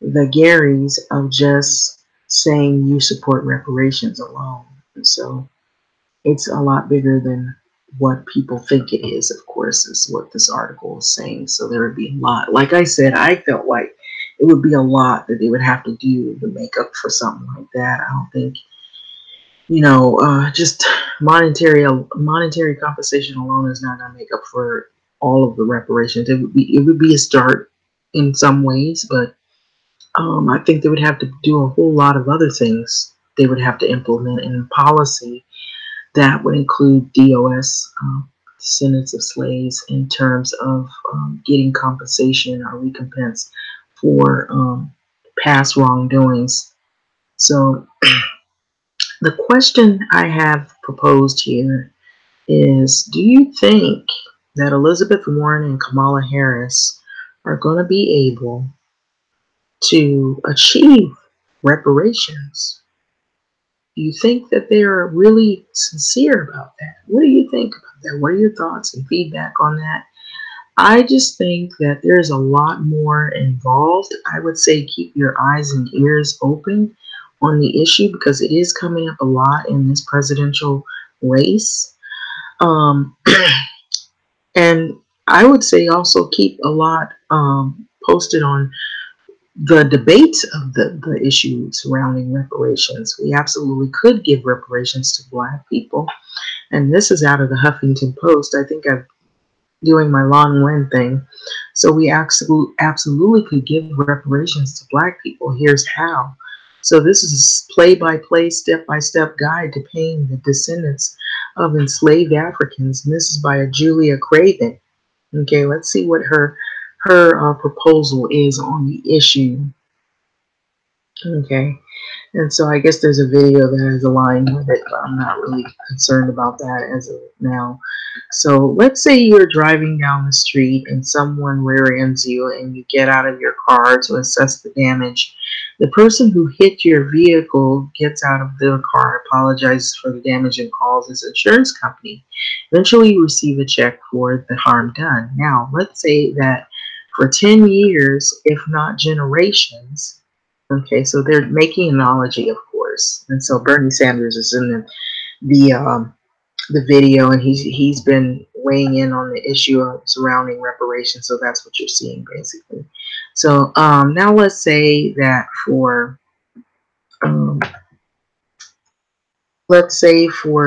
the Garys of just saying you support reparations alone. And so it's a lot bigger than what people think it is, of course, is what this article is saying. So there would be a lot. Like I said, I felt like it would be a lot that they would have to do to make up for something like that. I don't think, just monetary compensation alone is not going to make up for all of the reparations. It would be a start in some ways, but I think they would have to do a whole lot of other things. They would have to implement in policy that would include DOS, descendants of slaves, in terms of getting compensation or recompense for past wrongdoings. So the question I have proposed here is, do you think that Elizabeth Warren and Kamala Harris are going to be able to achieve reparations? Do you think that they're really sincere about that? What do you think about that? What are your thoughts and feedback on that? I just think that there's a lot more involved. I would say keep your eyes and ears open on the issue because it is coming up a lot in this presidential race. Um, and I would say also keep a lot posted on the debates of the issue surrounding reparations. We absolutely could give reparations to Black people. And this is out of the Huffington Post. I think I'm doing my long wind thing. So we absolutely could give reparations to Black people. Here's how. So this is a play-by-play, step-by-step guide to paying the descendants of enslaved Africans. And this is by Julia Craven. Okay, let's see what her proposal is on the issue. Okay, and so I guess there's a video that is aligned with it, but I'm not really concerned about that as of now. So let's say you're driving down the street and someone rear ends you and you get out of your car to assess the damage. The person who hit your vehicle gets out of the car, apologizes for the damage, and calls his insurance company. Eventually you receive a check for the harm done. Now, let's say that for 10 years, if not generations. Okay, so they're making an analogy, of course, and so Bernie Sanders is in the video, and he's been weighing in on the issue of surrounding reparations. So that's what you're seeing, basically. So now let's say that for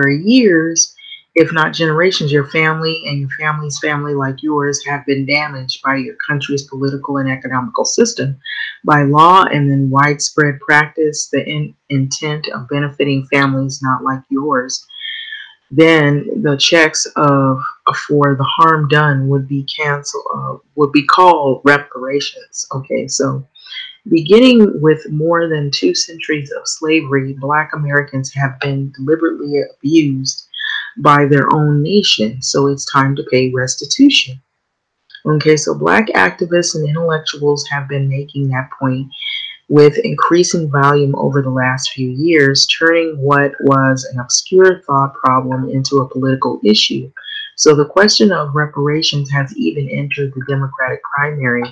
years, if not generations, your family and your family's family, like yours, have been damaged by your country's political and economical system, by law and then widespread practice, the intent of benefiting families not like yours. Then the checks for the harm done would be canceled, would be called reparations. Okay, so beginning with more than 2 centuries of slavery, Black Americans have been deliberately abused by their own nation, so it's time to pay restitution. Okay, so Black activists and intellectuals have been making that point with increasing volume over the last few years, turning what was an obscure thought problem into a political issue. So the question of reparations has even entered the Democratic primary,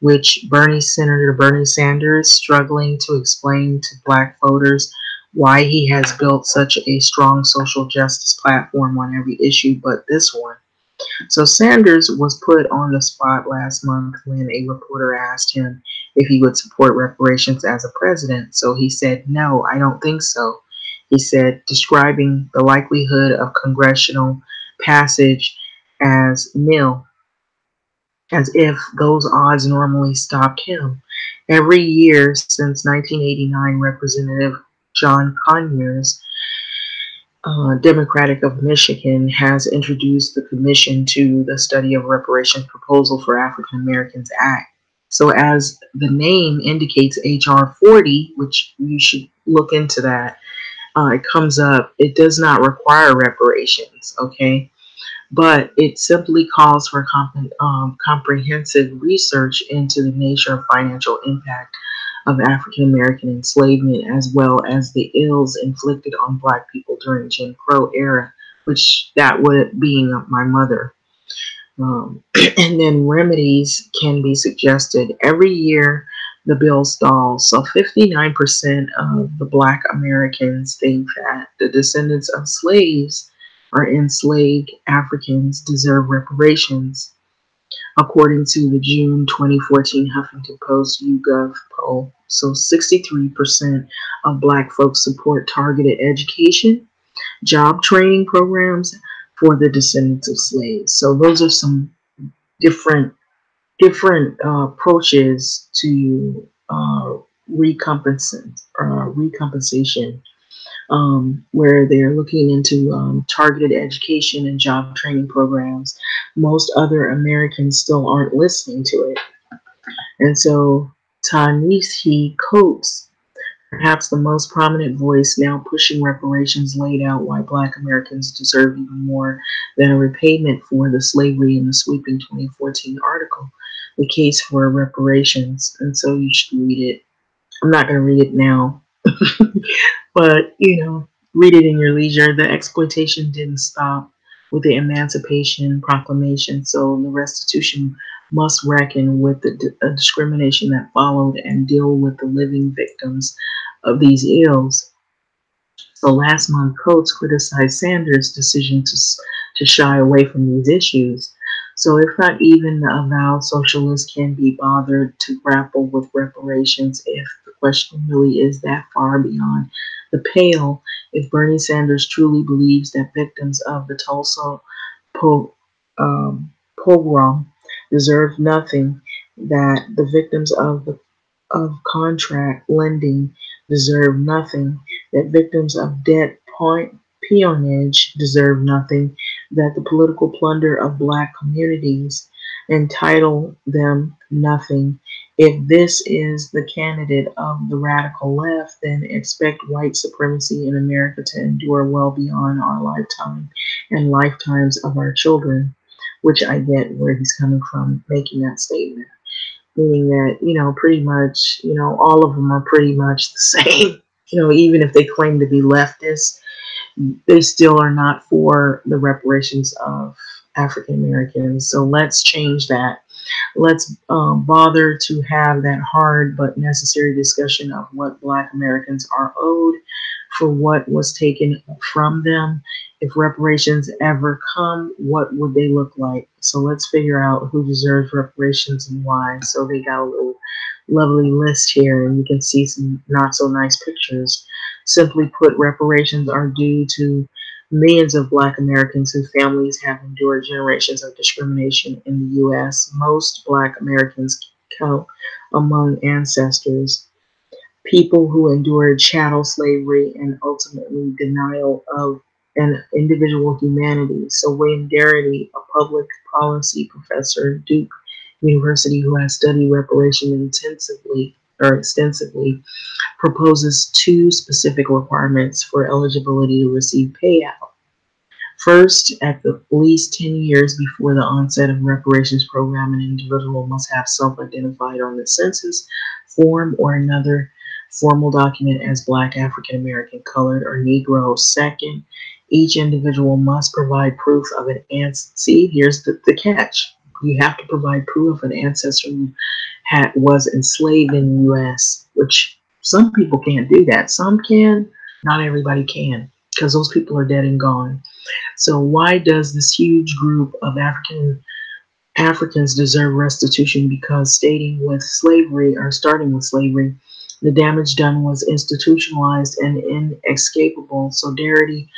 which Senator Bernie Sanders is struggling to explain to Black voters why he has built such a strong social justice platform on every issue but this one. So Sanders was put on the spot last month when a reporter asked him if he would support reparations as a president. So he said, "No, I don't think so." He said, describing the likelihood of congressional passage as nil, as if those odds normally stopped him. Every year since 1989, Representative John Conyers, Democratic of Michigan, has introduced the Commission to the Study of Reparations Proposal for African Americans Act. So, as the name indicates, H.R. 40, which you should look into that, it comes up, it does not require reparations, okay? But it simply calls for comprehensive research into the nature of financial impact of African American enslavement, as well as the ills inflicted on Black people during Jim Crow era, which that would being my mother. And then remedies can be suggested. Every year, the bill stalls. So 59% of the Black Americans think that the descendants of slaves or enslaved Africans deserve reparations, according to the June 2014 Huffington Post YouGov poll. So 63% of Black folks support targeted education, job training programs for the descendants of slaves. So those are some different approaches to recompensation, where they're looking into targeted education and job training programs. Most other Americans still aren't listening to it. And so Ta-Nehisi Coates, perhaps the most prominent voice now pushing reparations, laid out why Black Americans deserve even more than a repayment for the slavery in the sweeping 2014 article, The Case for Reparations. And so you should read it. I'm not going to read it now, but, read it in your leisure. The exploitation didn't stop with the Emancipation Proclamation, so the restitution must reckon with the discrimination that followed and deal with the living victims of these ills. So last month, Coates criticized Sanders' decision to shy away from these issues. So if not even the avowed socialists can be bothered to grapple with reparations, if the question really is that far beyond the pale, if Bernie Sanders truly believes that victims of the Tulsa po- pogrom deserve nothing, that the victims of contract lending deserve nothing, that victims of debt peonage deserve nothing, that the political plunder of Black communities entitle them nothing. If this is the candidate of the radical left, then expect white supremacy in America to endure well beyond our lifetime and lifetimes of our children, which I get where he's coming from making that statement, meaning that, pretty much, all of them are pretty much the same. Even if they claim to be leftists, they still are not for the reparations of African Americans. So let's change that. Let's bother to have that hard but necessary discussion of what Black Americans are owed for what was taken from them. If reparations ever come, what would they look like? So let's figure out who deserves reparations and why. So they got a little lovely list here, and you can see some not so nice pictures. Simply put, reparations are due to millions of Black Americans whose families have endured generations of discrimination in the U.S. Most Black Americans count among ancestors, people who endured chattel slavery and ultimately denial of an individual humanity. So Wayne Darity, a public policy professor at Duke University who has studied reparation extensively, proposes two specific requirements for eligibility to receive payout. First, at the least 10 years before the onset of reparations program, an individual must have self-identified on the census form or another formal document as Black, African American, colored, or Negro. Second, each individual must provide proof of an ancestor. See, here's the catch. You have to provide proof of an ancestor who was enslaved in the U.S., which some people can't do that. Some can, not everybody can, because those people are dead and gone. So why does this huge group of Africans deserve restitution? Because starting with slavery, the damage done was institutionalized and inescapable. So Darity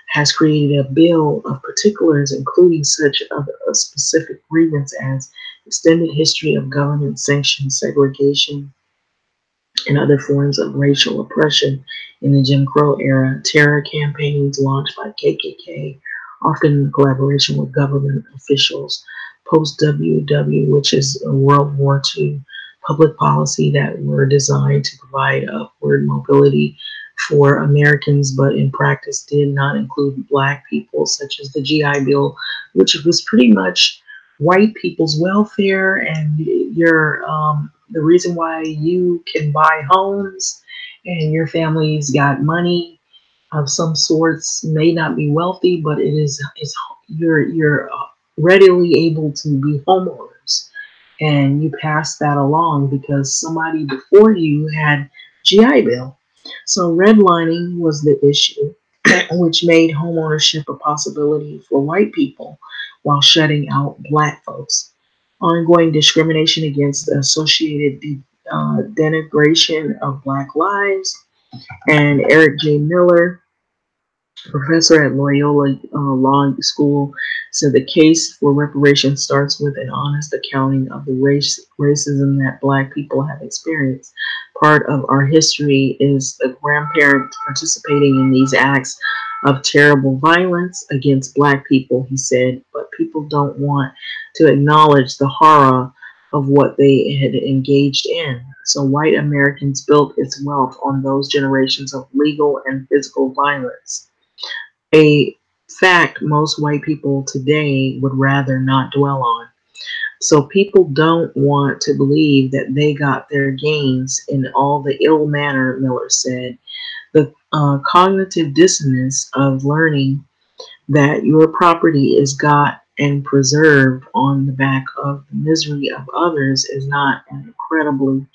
has created a bill of particulars, including such a specific grievance as extended history of government-sanctioned segregation and other forms of racial oppression in the Jim Crow era, terror campaigns launched by KKK, often in collaboration with government officials, post-WW, which is a World War II public policy that were designed to provide upward mobility for Americans, but in practice did not include Black people, such as the GI Bill, which was pretty much white people's welfare and the reason why you can buy homes and your family's got money of some sorts, may not be wealthy, but you're readily able to be homeowners, and you pass that along because somebody before you had GI Bill. So redlining was the issue, which made homeownership a possibility for white people while shutting out Black folks. Ongoing discrimination against the associated denigration of Black lives. And Eric J. Miller, professor at Loyola Law School, said the case for reparations starts with an honest accounting of the racism that Black people have experienced. Part of our history is the grandparents participating in these acts of terrible violence against Black people, he said, but people don't want to acknowledge the horror of what they had engaged in. So white Americans built its wealth on those generations of legal and physical violence, a fact most white people today would rather not dwell on. So people don't want to believe that they got their gains in all the ill manner, Miller said. The cognitive dissonance of learning that your property is got and preserved on the back of the misery of others is not an incredibly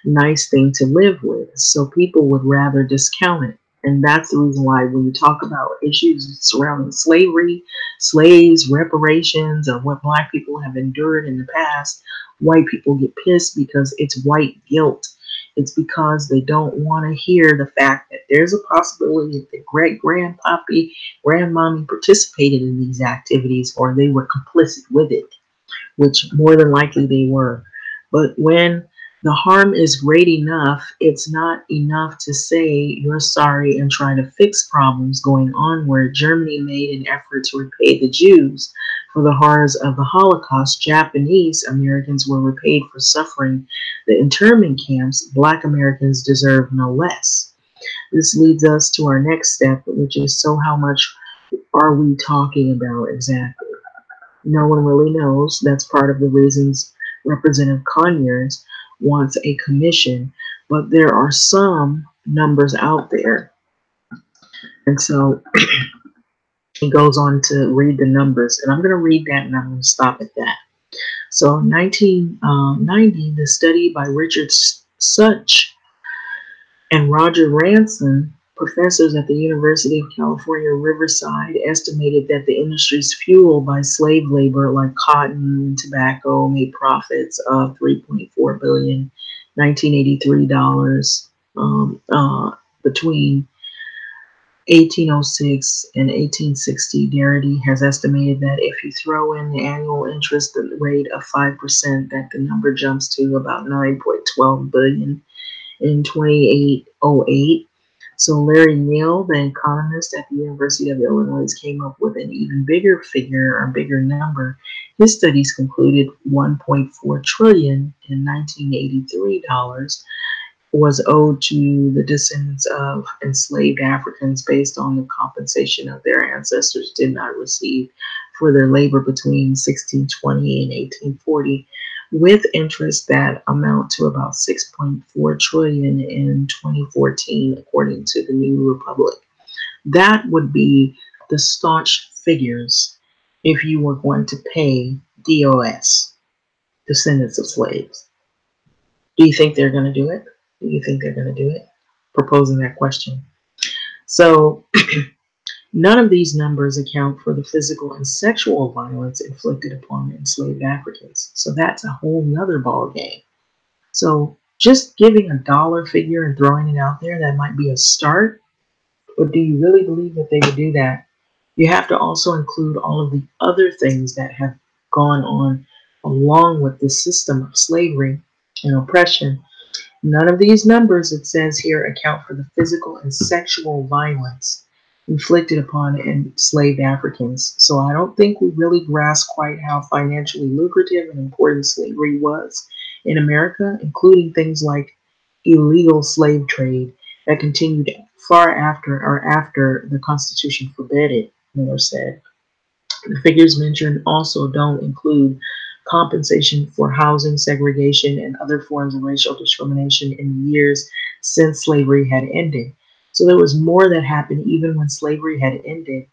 nice thing to live with. So people would rather discount it. And that's the reason why when you talk about issues surrounding slavery, slaves, reparations, or what Black people have endured in the past, white people get pissed because it's white guilt. It's because they don't want to hear the fact that there's a possibility that the great-grandpappy, grandmommy participated in these activities or they were complicit with it, which more than likely they were. But when the harm is great enough, it's not enough to say you're sorry and try to fix problems going on. Where Germany made an effort to repay the Jews for the horrors of the Holocaust, Japanese Americans were repaid for suffering the internment camps. Black Americans deserve no less. This leads us to our next step, which is, so how much are we talking about exactly? No one really knows. That's part of the reasons Representative Conyers wants a commission, but there are some numbers out there. And so he goes on to read the numbers, and I'm going to read that and I'm going to stop at that. So in 1990, the study by Richard Such and Roger Ranson, professors at the University of California, Riverside, estimated that the industries fueled by slave labor like cotton and tobacco made profits of $3.4 billion 1983 dollars between 1806 and 1860. Darity has estimated that if you throw in the annual interest rate of 5%, that the number jumps to about $9.12 billion in 2808. So Larry Neal, the economist at the University of Illinois, came up with an even bigger figure or bigger number. His studies concluded $1.4 trillion in 1983 dollars was owed to the descendants of enslaved Africans based on the compensation of their ancestors did not receive for their labor between 1620 and 1840, with interest that amount to about 6.4 trillion in 2014, according to the New Republic. That would be the staunch figures if you were going to pay DOS, descendants of slaves. Do you think they're going to do it? Do you think they're going to do it? Proposing that question. So, none of these numbers account for the physical and sexual violence inflicted upon enslaved Africans. So, that's a whole nother ball game. So, just giving a dollar figure and throwing it out there, that might be a start. But do you really believe that they would do that? You have to also include all of the other things that have gone on along with the system of slavery and oppression. None of these numbers, it says here, account for the physical and sexual violence inflicted upon enslaved Africans. So I don't think we really grasp quite how financially lucrative and important slavery was in America, including things like illegal slave trade that continued far after the Constitution forbade it, Miller said. The figures mentioned also don't include compensation for housing segregation and other forms of racial discrimination in the years since slavery had ended. So there was more that happened even when slavery had ended.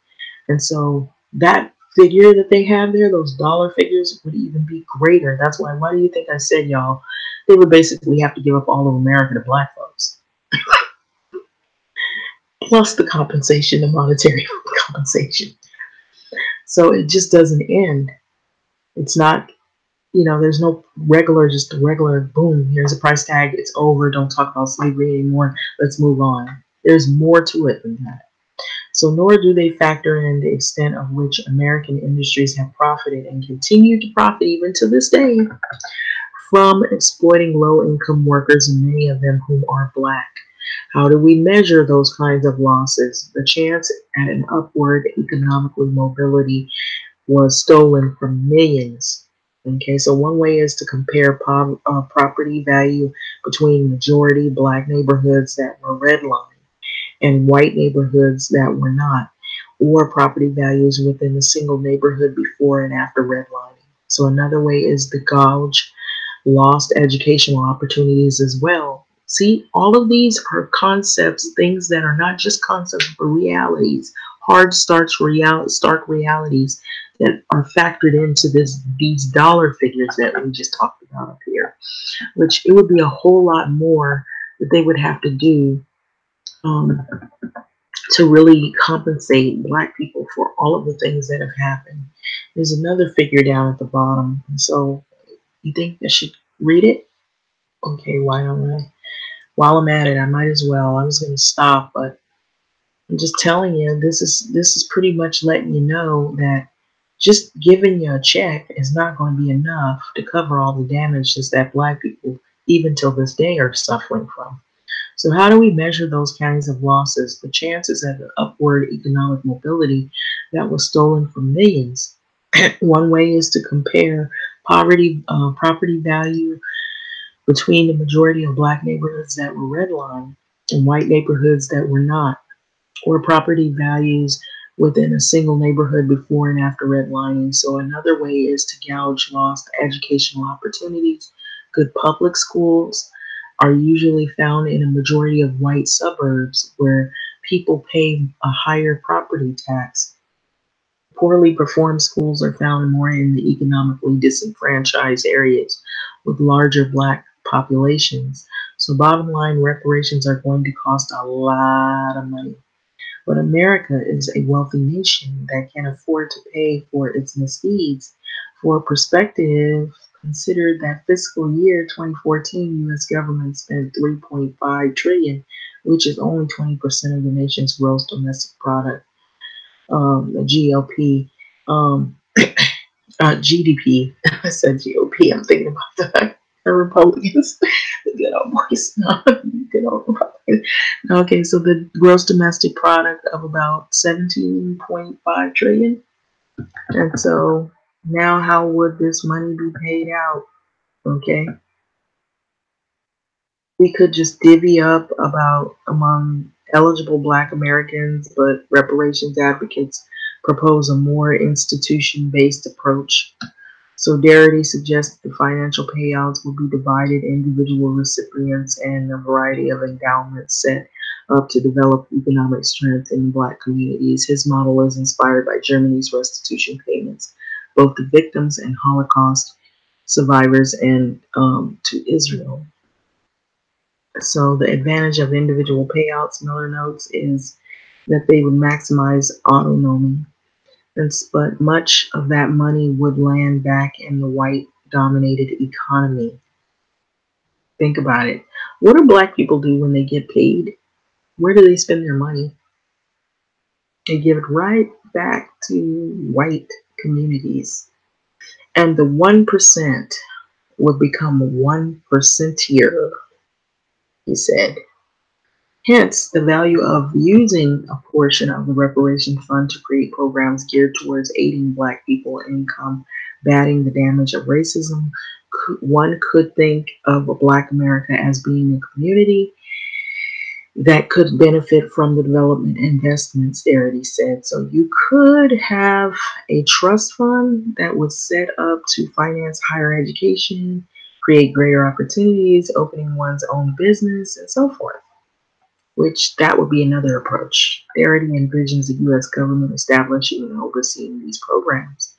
And so that figure that they have there, those dollar figures, would even be greater. That's why do you think I said, y'all, they would basically have to give up all of America to black folks, plus the compensation, the monetary compensation. So it just doesn't end. It's not, there's no just a regular boom, here's a price tag, it's over, don't talk about slavery anymore, let's move on. There's more to it than that. So nor do they factor in the extent of which American industries have profited and continue to profit even to this day from exploiting low-income workers, and many of them whom are black. How do we measure those kinds of losses? The chance at an upward economical mobility was stolen from millions. Okay, so one way is to compare property value between majority black neighborhoods that were redlined and white neighborhoods that were not, or property values within a single neighborhood before and after redlining. So another way is to gauge lost educational opportunities as well. See, all of these are concepts, things that are not just concepts, but realities, hard, stark realities that are factored into these dollar figures that we just talked about up here. Which it would be a whole lot more that they would have to do um, to really compensate black people for all of the things that have happened. There's another figure down at the bottom. So you think I should read it? Okay, why don't I? While I'm at it, I might as well. I was going to stop, but I'm just telling you, this is pretty much letting you know that just giving you a check is not going to be enough to cover all the damages that black people, even till this day, are suffering from. So how do we measure those kinds of losses? The chances of upward economic mobility that was stolen from millions. One way is to compare property value between the majority of black neighborhoods that were redlined and white neighborhoods that were not, or property values within a single neighborhood before and after redlining. So another way is to gauge lost educational opportunities. Good public schools are usually found in a majority of white suburbs where people pay a higher property tax. Poorly performed schools are found more in the economically disenfranchised areas with larger black populations. So bottom line, reparations are going to cost a lot of money. But America is a wealthy nation that can afford to pay for its misdeeds. For perspective, consider that fiscal year 2014 US government spent 3.5 trillion, which is only 20% of the nation's gross domestic product, the GLP, GDP. I said GOP. I'm thinking about the Republicans. Good old boys. Good old Republicans. Okay, so the gross domestic product of about 17.5 trillion. And so now how would this money be paid out? Okay. We could just divvy up about among eligible Black Americans, but reparations advocates propose a more institution-based approach. Solidarity suggests the financial payouts will be divided individual recipients and a variety of endowments set up to develop economic strength in Black communities. His model is inspired by Germany's restitution payments, both to victims and Holocaust survivors and to Israel. So the advantage of individual payouts, Miller notes, is that they would maximize autonomy, but much of that money would land back in the white dominated economy. Think about it. What do Black people do when they get paid? Where do they spend their money? They give it right back to white communities. And the 1% would become 1%ier, he said. Hence, the value of using a portion of the reparation fund to create programs geared towards aiding Black people in combating the damage of racism. One could think of a Black America as being a community that could benefit from the development investments, Darity said. So you could have a trust fund that was set up to finance higher education, create greater opportunities, opening one's own business, and so forth, which that would be another approach. Darity envisions the U.S. government establishing and overseeing these programs.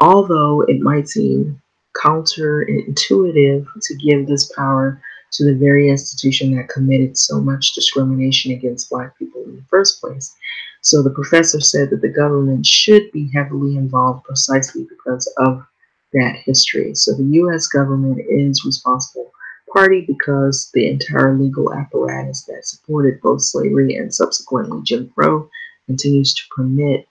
Although it might seem counterintuitive to give this power to the very institution that committed so much discrimination against Black people in the first place. So the professor said that the government should be heavily involved precisely because of that history. So the U.S. government is responsible party because the entire legal apparatus that supported both slavery and subsequently Jim Crow continues to permit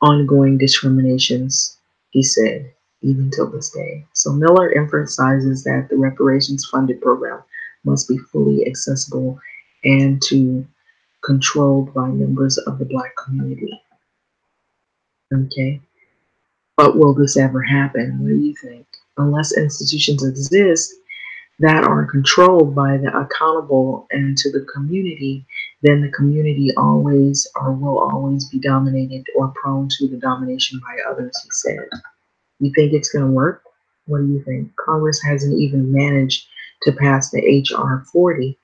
ongoing discriminations, he said, even till this day. So Miller emphasizes that the reparations funded program must be fully accessible and to controlled by members of the Black community. Okay. But will this ever happen? What do you think? Unless institutions exist that are controlled by the accountable and to the community, then the community always or will always be dominated or prone to the domination by others, he said. You think it's going to work? What do you think? Congress hasn't even managed to pass the H.R. 40,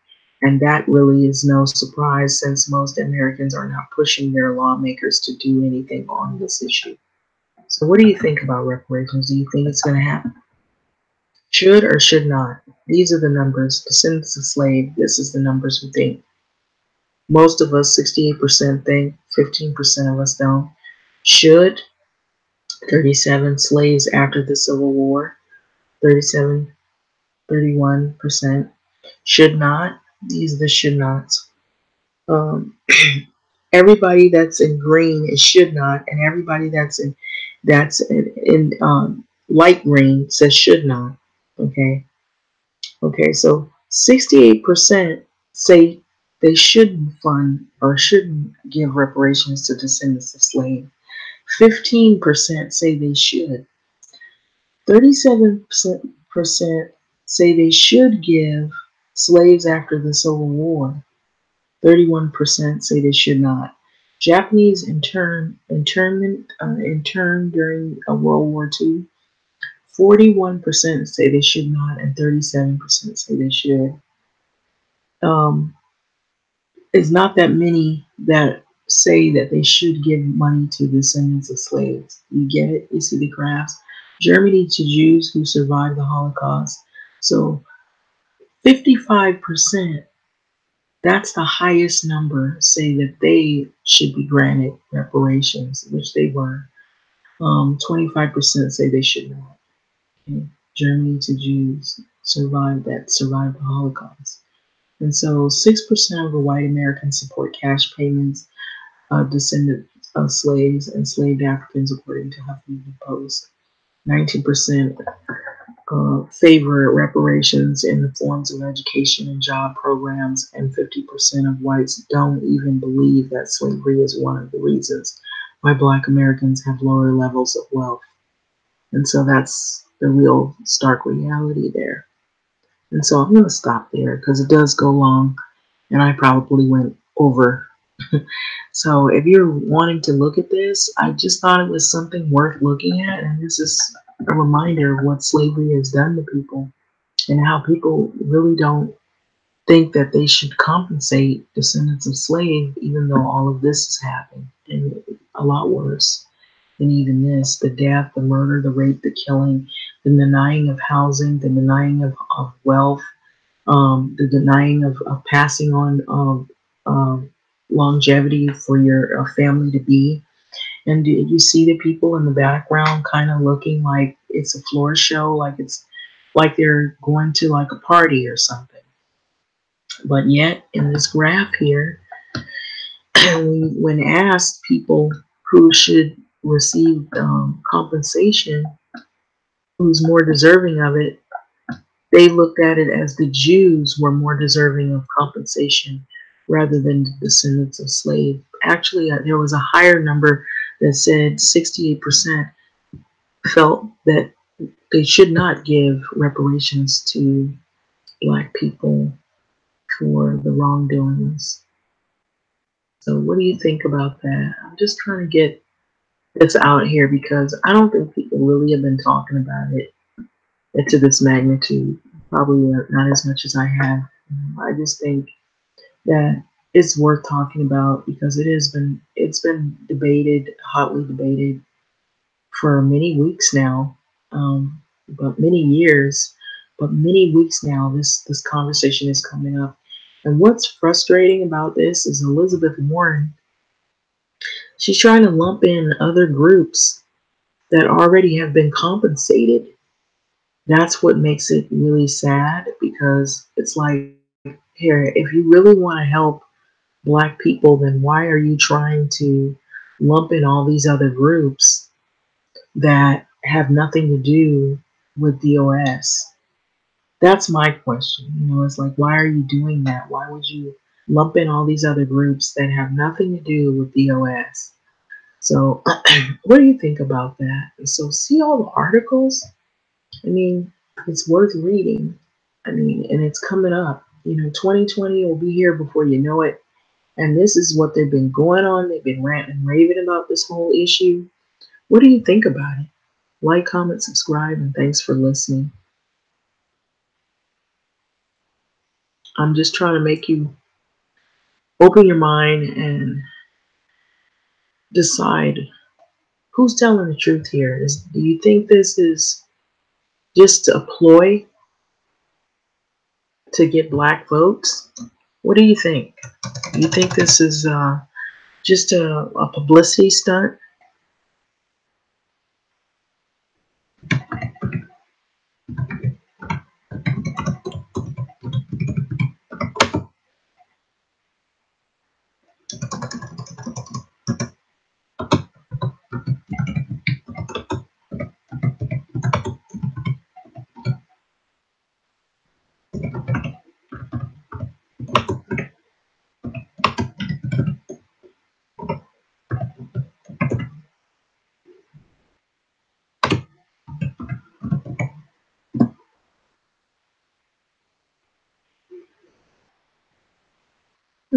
and that really is no surprise since most Americans are not pushing their lawmakers to do anything on this issue. So what do you think about reparations? Do you think it's going to happen? Should or should not? These are the numbers. Descendants of slave, this is the numbers we think. Most of us, 68% think, 15% of us don't. Should, 37 slaves after the Civil War, 37, 31%. Should not, these are the should nots. Everybody that's in green is should not, and everybody that's in light green says should not. Okay. Okay, so 68% say they shouldn't fund or shouldn't give reparations to descendants of slaves. 15% say they should. 37% say they should give slaves after the Civil War. 31% say they should not. Japanese interned during World War II. 41% say they should not, and 37% say they should. Um, it's not that many that say that they should give money to descendants of slaves. You get it? You see the graphs? Germany to Jews who survived the Holocaust. So 55%, that's the highest number, say that they should be granted reparations, which they were. 25% say they should not. Okay? Germany to Jews survived the Holocaust. And so 6% of the white Americans support cash payments of descendants of slaves, enslaved Africans, according to Huffington Post. 19% favor reparations in the forms of education and job programs, and 50% of whites don't even believe that slavery is one of the reasons why Black Americans have lower levels of wealth. And so that's the real stark reality there. And so I'm going to stop there because it does go long and I probably went over. So if you're wanting to look at this, I just thought it was something worth looking at. And this is a reminder of what slavery has done to people and how people really don't think that they should compensate descendants of slaves, even though all of this is happening and a lot worse than even this: the death, the murder, the rape, the killing, the denying of housing, the denying of wealth, the denying of passing on longevity for your family to be. And do you see the people in the background kind of looking like it's a floor show, like it's like they're going to like a party or something? But yet, in this graph here, when asked people who should receive compensation, who's more deserving of it, they looked at it as the Jews were more deserving of compensation rather than the descendants of slaves. Actually, there was a higher number that said 68% felt that they should not give reparations to Black people for the wrongdoings. So, what do you think about that? I'm just trying to get this out here because I don't think people really have been talking about it to this magnitude. Probably not as much as I have. I just think that it's worth talking about because it's been debated, hotly debated for many weeks now, but many years, but many weeks now. This conversation is coming up, and what's frustrating about this is Elizabeth Warren. She's trying to lump in other groups that already have been compensated. That's what makes it really sad because it's like, here, if you really want to help Black people, then why are you trying to lump in all these other groups that have nothing to do with DOS? That's my question. It's like, why are you doing that? Why would you lump in all these other groups that have nothing to do with DOS? So, what do you think about that? So, see all the articles? I mean, it's worth reading. I mean, and it's coming up. 2020 will be here before you know it. And this is what they've been going on. They've been ranting and raving about this whole issue. What do you think about it? Like, comment, subscribe, and thanks for listening. I'm just trying to make you open your mind and decide who's telling the truth here. Do you think this is just a ploy to get Black votes? What do you think? Do you think this is just a publicity stunt?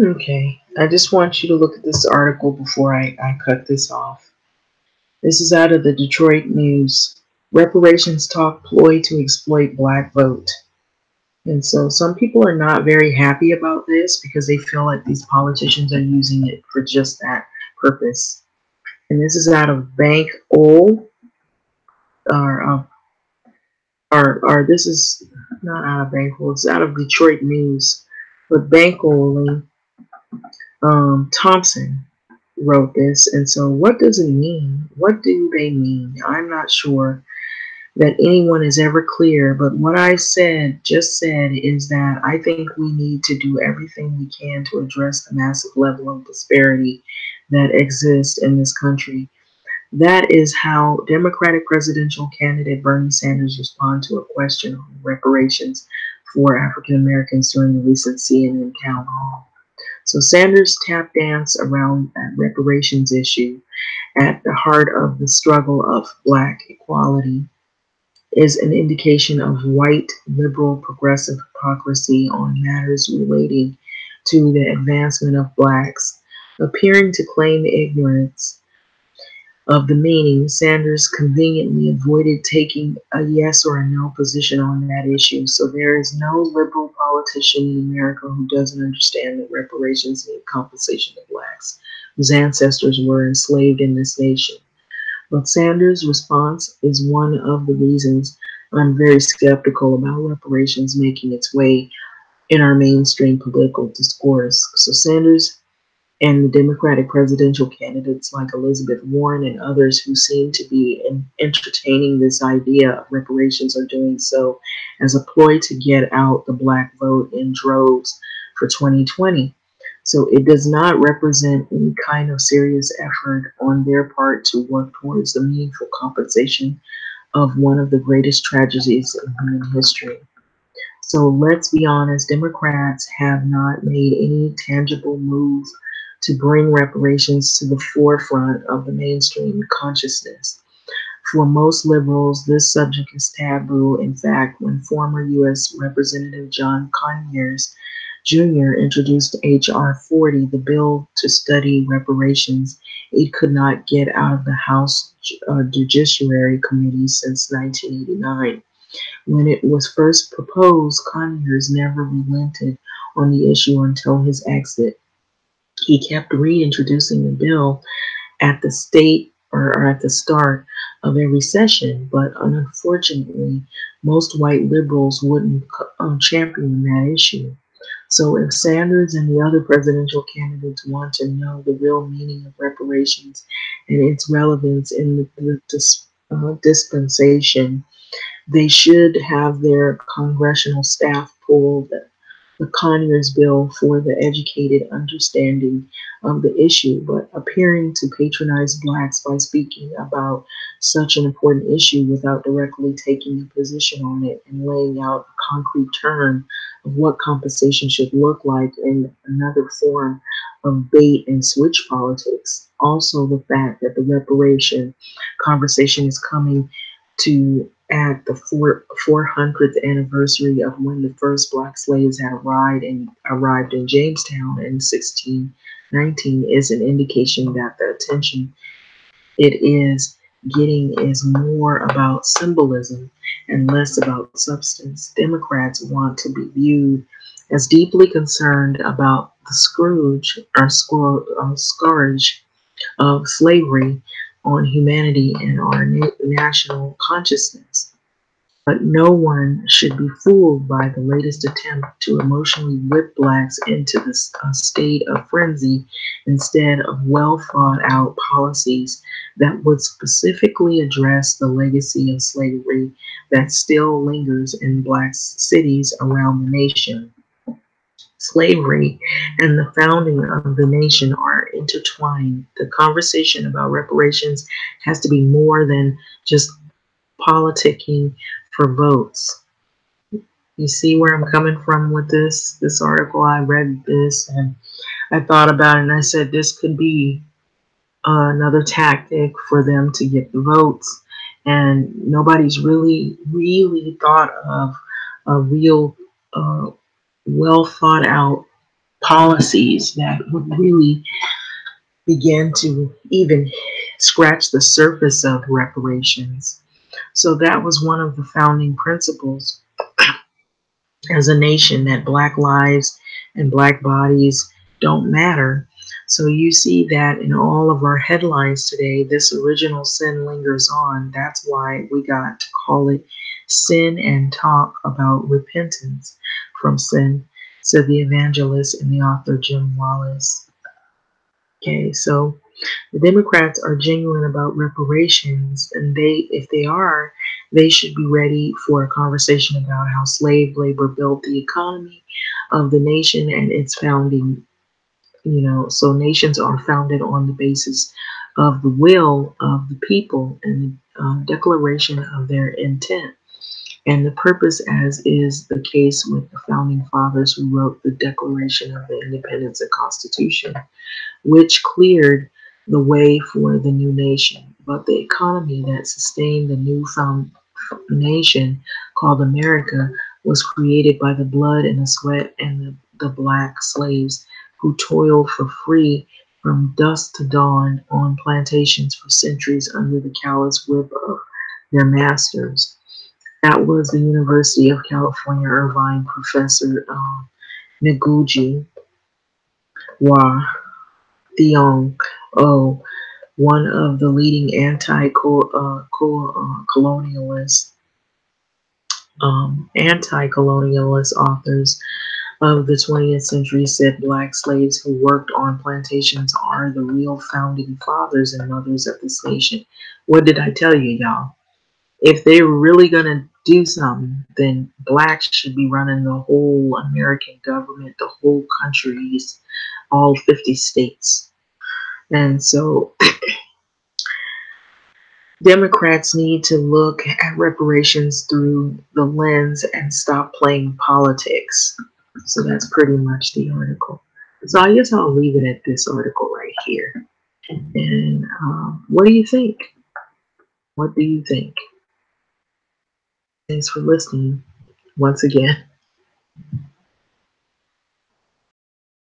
Okay, I just want you to look at this article before I cut this off. This is out of the Detroit News. Reparations talk ploy to exploit Black vote. And so some people are not very happy about this because they feel like these politicians are using it for just that purpose. And this is out of Bank O, or, this is not out of Bank O, it's out of Detroit News. But Bank O, Thompson wrote this. And so what does it mean? What do they mean? I'm not sure that anyone is ever clear, but what I just said is that I think we need to do everything we can to address the massive level of disparity that exists in this country. That is how Democratic presidential candidate Bernie Sanders responded to a question on reparations for African Americans during the recent CNN town hall. So Sanders tap dance around that reparations issue at the heart of the struggle of Black equality. is an indication of white liberal progressive hypocrisy on matters relating to the advancement of blacks. Appearing to claim ignorance of the meaning, Sanders conveniently avoided taking a yes or a no position on that issue. So there is no liberal politician in America who doesn't understand that reparations need compensation to blacks whose ancestors were enslaved in this nation. But Sanders' response is one of the reasons I'm very skeptical about reparations making its way in our mainstream political discourse. So Sanders and the Democratic presidential candidates like Elizabeth Warren and others who seem to be entertaining this idea of reparations are doing so as a ploy to get out the black vote in droves for 2020. So it does not represent any kind of serious effort on their part to work towards the meaningful compensation of one of the greatest tragedies in human history. So let's be honest, Democrats have not made any tangible move to bring reparations to the forefront of the mainstream consciousness. For most liberals, this subject is taboo. In fact, when former U.S. Representative John Conyers Jr. introduced H.R. 40, the bill to study reparations, it could not get out of the House Judiciary Committee since 1989. When it was first proposed, Conyers never relented on the issue until his exit. He kept reintroducing the bill at the state or at the start of every session, but unfortunately, most white liberals wouldn't champion that issue. So if Sanders and the other presidential candidates want to know the real meaning of reparations and its relevance in the dispensation, they should have their congressional staff pull the Conyers bill for the educated understanding of the issue, but appearing to patronize blacks by speaking about such an important issue without directly taking a position on it and laying out a concrete term of what compensation should look like in another form of bait and switch politics. Also, the fact that the reparation conversation is coming to at the 400th anniversary of when the first black slaves had arrived in Jamestown in 1619 is an indication that the attention it is getting is more about symbolism and less about substance. Democrats want to be viewed as deeply concerned about the scourge of slavery on humanity and our national consciousness. But no one should be fooled by the latest attempt to emotionally whip blacks into this state of frenzy instead of well thought out policies that would specifically address the legacy of slavery that still lingers in black cities around the nation. Slavery and the founding of the nation are intertwined. The conversation about reparations has to be more than just politicking for votes. You see where I'm coming from with this article? I read this and I thought about it and I said this could be another tactic for them to get the votes. And nobody's really thought of a real well thought out policies that would really begin to even scratch the surface of reparations. So that was one of the founding principles as a nation, that black lives and black bodies don't matter. So you see that in all of our headlines today, this original sin lingers on. That's why we got to call it Sin and Talk About Repentance from Sin, said the evangelist and the author Jim Wallace. Okay, so the Democrats are genuine about reparations, and if they are, they should be ready for a conversation about how slave labor built the economy of the nation and its founding. So nations are founded on the basis of the will of the people and the declaration of their intent. And the purpose, as is the case with the founding fathers who wrote the Declaration of the Independence and Constitution, which cleared the way for the new nation. But the economy that sustained the new nation called America was created by the blood and the sweat and the black slaves who toiled for free from dusk to dawn on plantations for centuries under the callous whip of their masters. That was the University of California Irvine professor Ngugi wa Thiong, oh, one of the leading anti-colonialist authors of the 20th century, said black slaves who worked on plantations are the real founding fathers and mothers of this nation. What did I tell you, y'all? If they were really gonna do something, then blacks should be running the whole American government, the whole countries, all 50 states. And so Democrats need to look at reparations through the lens and stop playing politics. So that's pretty much the article. So I guess I'll leave it at this article right here. And what do you think? What do you think? Thanks for listening once again.